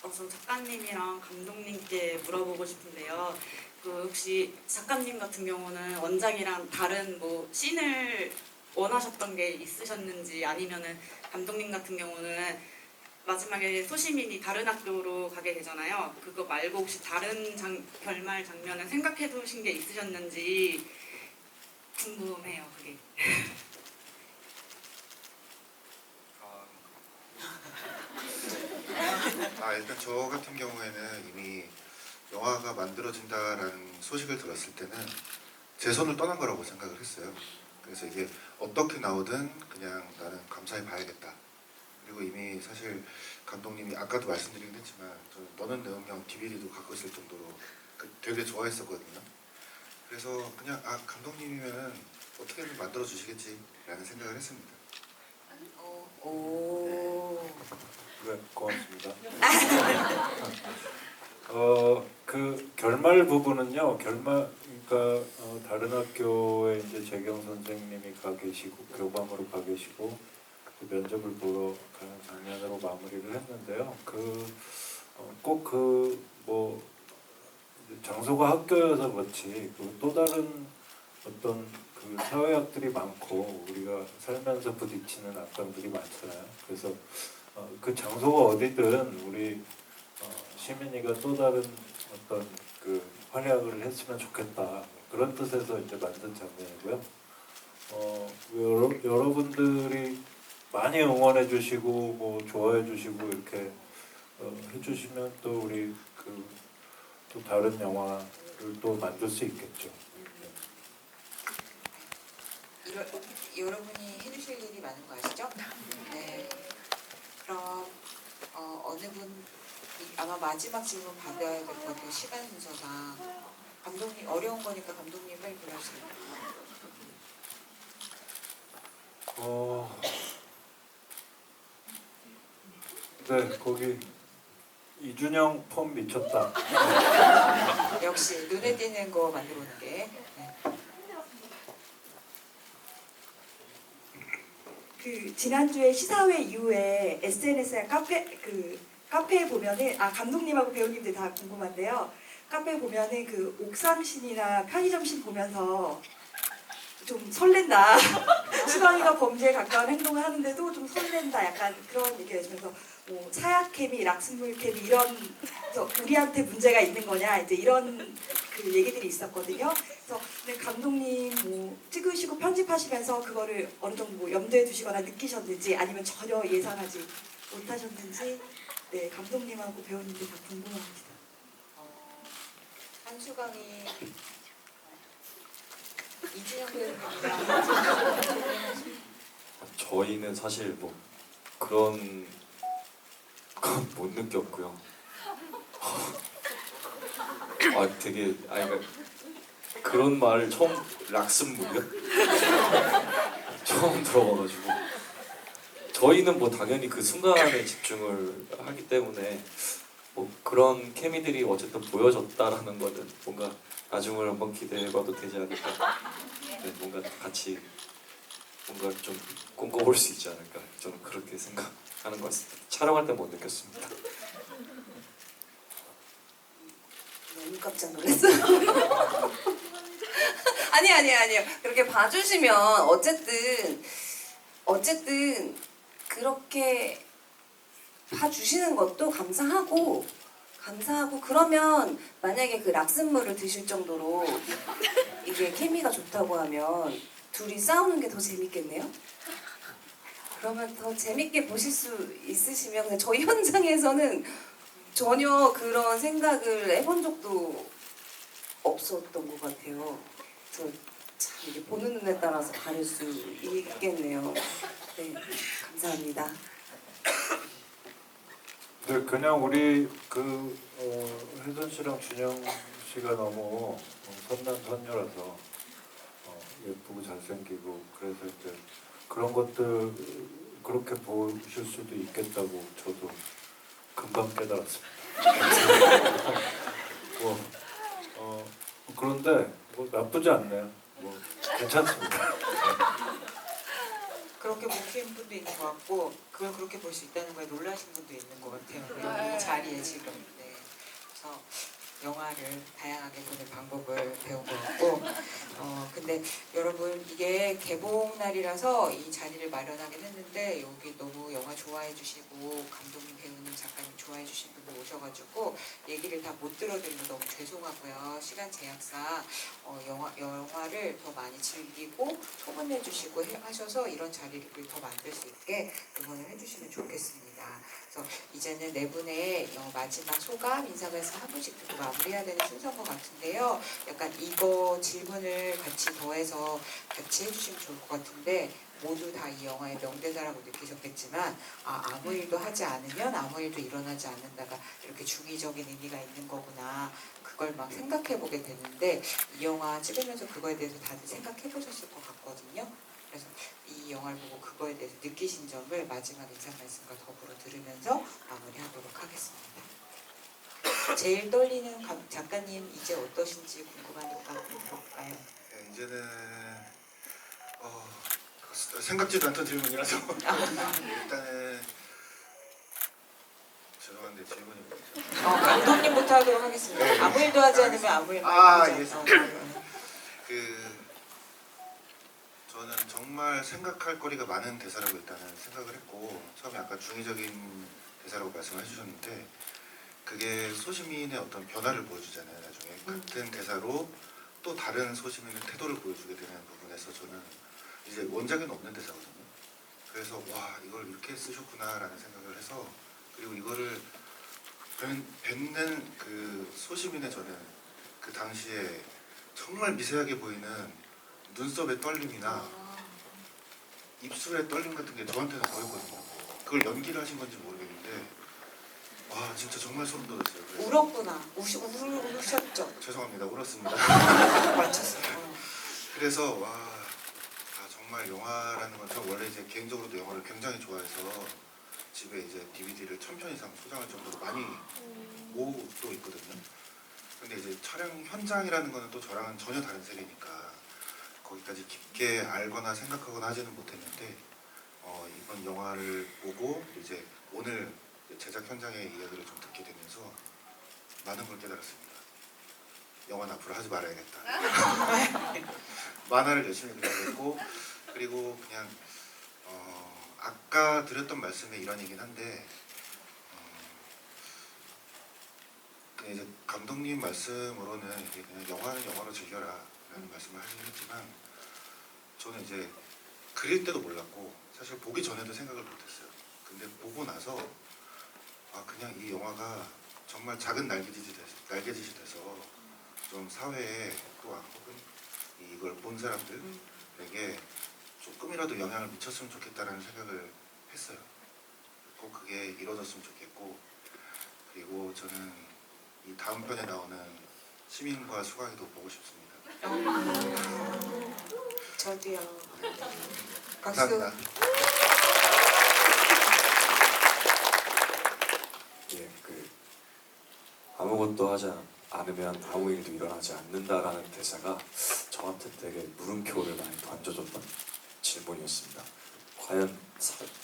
우선 작가님이랑 감독님께 물어보고 싶은데요. 그 혹시 작가님 같은 경우는 원작이랑 다른 뭐 씬을 원하셨던 게 있으셨는지 아니면은 감독님 같은 경우는 마지막에 소시민이 다른 학교로 가게 되잖아요. 그거 말고 혹시 다른 결말 장면을 생각해 두신 게 있으셨는지 궁금해요. 그게. 일단 저 같은 경우에는 이미 영화가 만들어진다라는 소식을 들었을 때는 제 손을 떠난 거라고 생각을 했어요. 그래서 이게 어떻게 나오든 그냥 나는 감사해 봐야겠다. 그리고 이미 사실 감독님이 아까도 말씀드리긴 했지만 저는 너는 내 운명 DVD도 갖고 있을 정도로 되게 좋아했었거든요. 그래서 그냥 감독님이면은 어떻게든 만들어 주시겠지라는 생각을 했습니다. 오. 네, 고맙습니다. 그 결말 부분은요. 그러니까 다른 학교에 이제 재경 선생님이 가 계시고 교감으로 가 계시고 그 면접을 보러 가는 장면으로 마무리를 했는데요. 꼭 뭐 장소가 학교여서 그렇지 또 다른 어떤 그 사회학들이 많고 우리가 살면서 부딪히는 악당들이 많잖아요. 그래서 그 장소가 어디든 우리 시민이가 또 다른 어떤 그 활약을 했으면 좋겠다 그런 뜻에서 이제 만든 장면이고요. 여러분들이 많이 응원해 주시고 뭐 좋아해 주시고 이렇게 해주시면 또 우리 또 다른 영화를 또 만들 수 있겠죠. 여러분이 해주실 일이 많은 거 아시죠? 네. 그럼 어느 분 아마 마지막 질문 받아야 될 것 같아요. 시간 순서상 감독님 어려운 거니까 감독님 빨리 골라주세요. 네, 거기 이준영 폼 미쳤다. 역시 눈에 띄는 거 만들어오는 게. 네. 그 지난주에 시사회 이후에 SNS나 카페에 보면은 감독님하고 배우님들 다 궁금한데요. 카페에 보면은 그 옥상신이나 편의점신 보면서 좀 설렌다. 수강이가 범죄에 가까운 행동을 하는데도 좀 설렌다. 약간 그런 얘기를 해주면서 뭐 사약 케미, 락슨물 케미 이런 그래서 우리한테 문제가 있는 거냐 이제 이런 그 얘기들이 있었거든요. 그래서 근데 감독님 뭐 찍으시고 편집하시면서 그거를 어느 정도 뭐 염두에 두시거나 느끼셨는지 아니면 전혀 예상하지 못하셨는지 네 감독님하고 배우님들 다 궁금합니다. 한수강이 이진영 배우님이랑 저희는 사실 뭐 그런 건 못 느꼈고요. 되게 그러니까 그런 말을 락슨물이요? 처음 들어봐가지고 저희는 뭐 당연히 그 순간에 집중을 하기 때문에 뭐 그런 케미들이 어쨌든 보여졌다라는 거는 뭔가 나중을 한번 기대해봐도 되지 않을까. 네, 뭔가 같이 뭔가 좀 꿈꿔볼 수 있지 않을까. 저는 그렇게 생각하는 것 같습니다. 촬영할 때 못 느꼈습니다. 너무 깜짝 놀랐어요. 아니요. 그렇게 봐주시면 어쨌든 그렇게 봐주시는 것도 감사하고 그러면 만약에 그 락슨물을 드실 정도로 이게 케미가 좋다고 하면 둘이 싸우는 게 더 재밌겠네요? 그러면 더 재밌게 보실 수 있으시면 근데 저희 현장에서는 전혀 그런 생각을 해본 적도 없었던 것 같아요. 그래서 참 이게 보는 눈에 따라서 다를 수 있겠네요. 네, 감사합니다. 네, 그냥 우리 혜선 씨랑 준영 씨가 너무 선남 선녀라서 예쁘고 잘생기고 그래서 이제 그런 것들 그렇게 보실 수도 있겠다고 저도 금방 깨달았습니다. 그런데 뭐 나쁘지 않네요. 뭐 괜찮습니다. 그렇게 보시는 분도 있는 것 같고 그걸 그렇게 볼 수 있다는 거에 놀라신 분도 있는 것 같아요. 이 자리에 지금. 네. 그래서 영화를 다양하게 보는 방법을 배운 것 같고 근데 여러분 이게 개봉 날이라서 이 자리를 마련하긴 했는데 여기 너무 영화 좋아해 주시고 감독님, 배우님, 작가님 좋아해 주신 분들 오셔가지고 얘기를 다 못 들어드리면 너무 죄송하고요. 시간 제약상 영화를 더 많이 즐기고 소문내 주시고 하셔서 이런 자리를 더 만들 수 있게 응원을 해주시면 좋겠습니다. 그래서 이제는 네 분의 마지막 소감, 인사말씀 한 분씩 듣고 마무리해야 되는 순서인 것 같은데요. 약간 이거 질문을 같이 더해서 같이 해주시면 좋을 것 같은데 모두 다 이 영화의 명대사라고 느끼셨겠지만 아무 일도 하지 않으면 아무 일도 일어나지 않는다가 이렇게 중의적인 의미가 있는 거구나. 그걸 막 생각해 보게 되는데 이 영화 찍으면서 그거에 대해서 다들 생각해 보셨을 것 같거든요. 그래서 이 영화를 보고 그거에 대해서 느끼신 점을 마지막 인사 말씀과 더불어 들으면서 마무리하도록 하겠습니다. 제일 떨리는 작가님 이제 어떠신지 궁금하니까 들어볼까요? 네, 이제는 생각지도 않던 질문이라서 일단은 죄송한데 질문이 뭐죠? 감독님부터 하도록 하겠습니다. 네. 아무 일도 하지 않으면 아무 일도 예. 하지 저는 정말 생각할 거리가 많은 대사라고 일단은 생각을 했고 처음에 아까 중의적인 대사라고 말씀을 해주셨는데 그게 소시민의 어떤 변화를 보여주잖아요. 나중에 같은 대사로 또 다른 소시민의 태도를 보여주게 되는 부분에서 저는 이제 원작에는 없는 대사거든요. 그래서 와 이걸 이렇게 쓰셨구나라는 생각을 해서 그리고 이거를 뱉는 그 소시민의 저는 그 당시에 정말 미세하게 보이는 눈썹의 떨림이나 입술의 떨림 같은 게 저한테는 보였거든요. 그걸 연기를 하신 건지 모르겠는데 와 진짜 정말 소름 돋았어요. 그래서 울었구나. 우셨죠? 죄송합니다. 울었습니다. 맞췄어요. 그래서 와 정말 영화라는 건 저 원래 이제 개인적으로도 영화를 굉장히 좋아해서 집에 이제 DVD를 1000편 이상 소장할 정도로 많이 모으고 있거든요. 근데 이제 촬영 현장이라는 거는 또 저랑은 전혀 다른 세계니까 거기까지 깊게 알거나 생각하거나 하지는 못했는데 이번 영화를 보고 이제 오늘 제작 현장의 이야기를 좀 듣게 되면서 많은 걸 깨달았습니다. 영화는 앞으로 하지 말아야겠다. 만화를 열심히 그려냈고 그리고 그냥 아까 드렸던 말씀에 일환이긴 한데 그냥 이제 감독님 말씀으로는 이게 그냥 영화는 영화로 즐겨라라는 말씀을 하시긴 했지만 저는 이제 그릴 때도 몰랐고 사실 보기 전에도 생각을 못했어요. 근데 보고 나서 아 그냥 이 영화가 정말 작은 날개짓이 돼서 좀 사회에 또한 혹은 이걸 본 사람들에게 조금이라도 영향을 미쳤으면 좋겠다라는 생각을 했어요. 꼭 그게 이루어졌으면 좋겠고 그리고 저는 이 다음 편에 나오는 시민과 수강이도 보고 싶습니다. 저도요. 박수. 감사합니다. 예, 아무것도 하지 않으면 아무 일도 일어나지 않는다라는 대사가 저한테 되게 물음표를 많이 던져줬던 질문이었습니다. 과연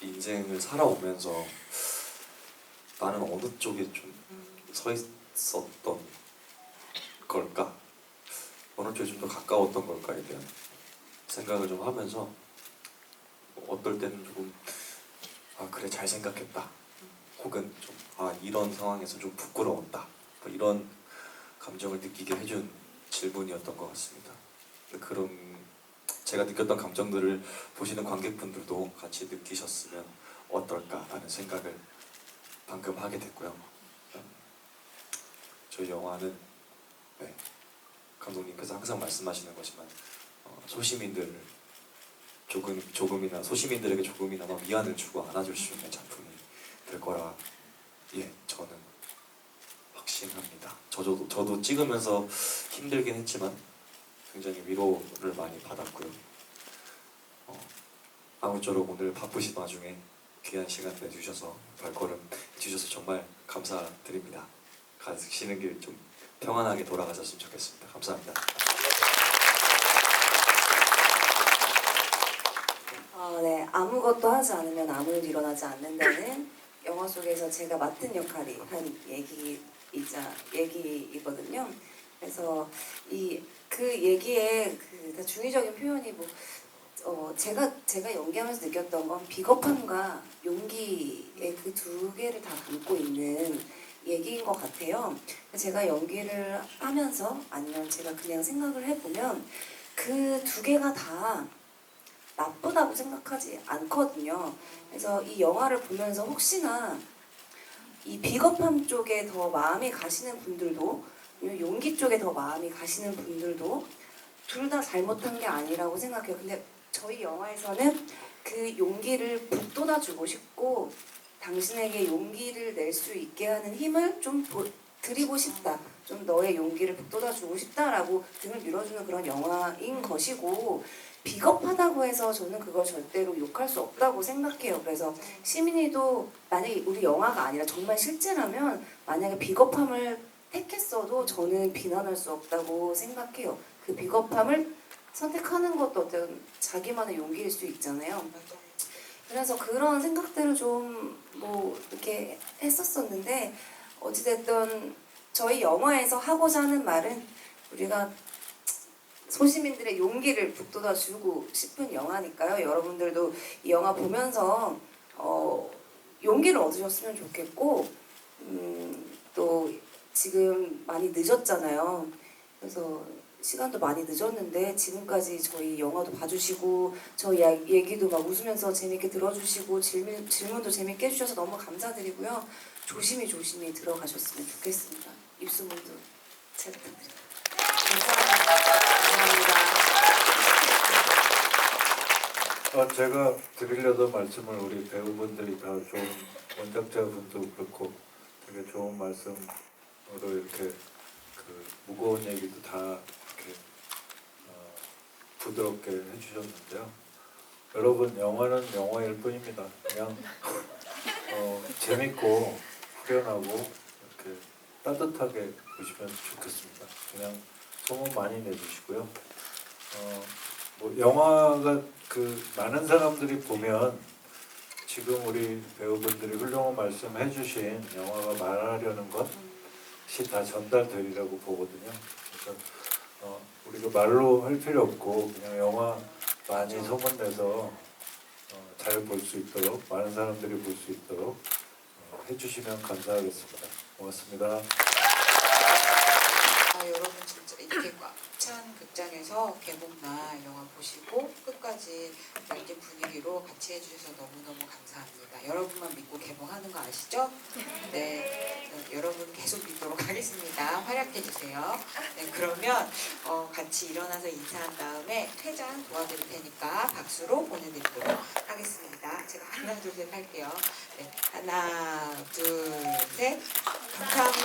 인생을 살아오면서 나는 어느 쪽에 좀 서 있었던 걸까? 어느 쪽에 좀 더 가까웠던 걸까에 대한 생각을 좀 하면서 어떨 때는 조금 아 그래 잘 생각했다 혹은 좀 아 이런 상황에서 좀 부끄러웠다 뭐 이런 감정을 느끼게 해준 질문이었던 것 같습니다. 그런 제가 느꼈던 감정들을 보시는 관객분들도 같이 느끼셨으면 어떨까라는 생각을 방금 하게 됐고요. 저희 영화는 네, 감독님께서 항상 말씀하시는 거지만 소시민들을 조금이나 소시민들에게 조금이나마 위안을 주고 안아줄 수 있는 작품이 될 거라 예 저는 확신합니다. 저도 찍으면서 힘들긴 했지만 굉장히 위로를 많이 받았고요. 아무쪼록 오늘 바쁘신 와중에 귀한 시간 내주셔서 발걸음 해주셔서 정말 감사드립니다. 가시는 길 좀 평안하게 돌아가셨으면 좋겠습니다. 감사합니다. 네, 아무것도 하지 않으면 아무 일도 일어나지 않는다는 영화 속에서 제가 맡은 역할이 한 얘기이거든요. 그래서 그 얘기의 다 중의적인 표현이 제가 연기하면서 느꼈던 건 비겁함과 용기의 그 두 개를 다 담고 있는 얘기인 것 같아요. 제가 연기를 하면서 아니면 제가 그냥 생각을 해보면 그 두 개가 다 나쁘다고 생각하지 않거든요. 그래서 이 영화를 보면서 혹시나 이 비겁함 쪽에 더 마음이 가시는 분들도 용기 쪽에 더 마음이 가시는 분들도 둘 다 잘못한 게 아니라고 생각해요. 근데 저희 영화에서는 그 용기를 북돋아주고 싶고 당신에게 용기를 낼 수 있게 하는 힘을 좀 드리고 싶다. 좀 너의 용기를 북돋아주고 싶다라고 등을 밀어주는 그런 영화인 것이고 비겁하다고 해서 저는 그걸 절대로 욕할 수 없다고 생각해요. 그래서 시민이도 만약에 우리 영화가 아니라 정말 실제라면 만약에 비겁함을 택했어도 저는 비난할 수 없다고 생각해요. 그 비겁함을 선택하는 것도 어떤 자기만의 용기일 수 있잖아요. 그래서 그런 생각들을 좀 이렇게 했었었는데 어찌됐든 저희 영화에서 하고자 하는 말은 우리가 소시민들의 용기를 북돋아주고 싶은 영화니까요. 여러분들도 이 영화 보면서 용기를 얻으셨으면 좋겠고 또 지금 많이 늦었잖아요. 그래서 시간도 많이 늦었는데 지금까지 저희 영화도 봐주시고 저희 얘기도 막 웃으면서 재밌게 들어주시고 질문도 재밌게 해주셔서 너무 감사드리고요. 조심히 들어가셨으면 좋겠습니다. 입소문도 잘 부탁드립니다. 감사합니다. 제가 드리려던 말씀을 우리 배우분들이 다 좋은 원작자분도 그렇고 되게 좋은 말씀으로 이렇게 무거운 얘기도 다 이렇게 부드럽게 해주셨는데요. 여러분 영화는 영화일 뿐입니다. 그냥 재밌고 후련하고 이렇게 따뜻하게 보시면 좋겠습니다. 그냥 소문 많이 내주시고요. 영화가 많은 사람들이 보면 지금 우리 배우분들이 훌륭한 말씀 해주신 영화가 말하려는 것이 다 전달되리라고 보거든요. 그래서 그리고 말로 할 필요 없고 그냥 영화 많이 소문내서 잘 볼 수 있도록 많은 사람들이 볼 수 있도록 해주시면 감사하겠습니다. 고맙습니다. 여러분 진짜 이렇게 꽉 찬 극장에서 개봉날 영화 보시고 끝까지 열린 분위기로 같이 해주셔서 너무너무 감사합니다. 여러분만 믿고 개봉하는 거 아시죠? 네, 여러분 계속 믿도록 하겠습니다. 활약해주세요. 네, 그러면 같이 일어나서 인사한 다음에 퇴장 도와드릴 테니까 박수로 보내드리도록 하겠습니다. 제가 하나 둘 셋 할게요. 네, 하나 둘 셋 감사합니다.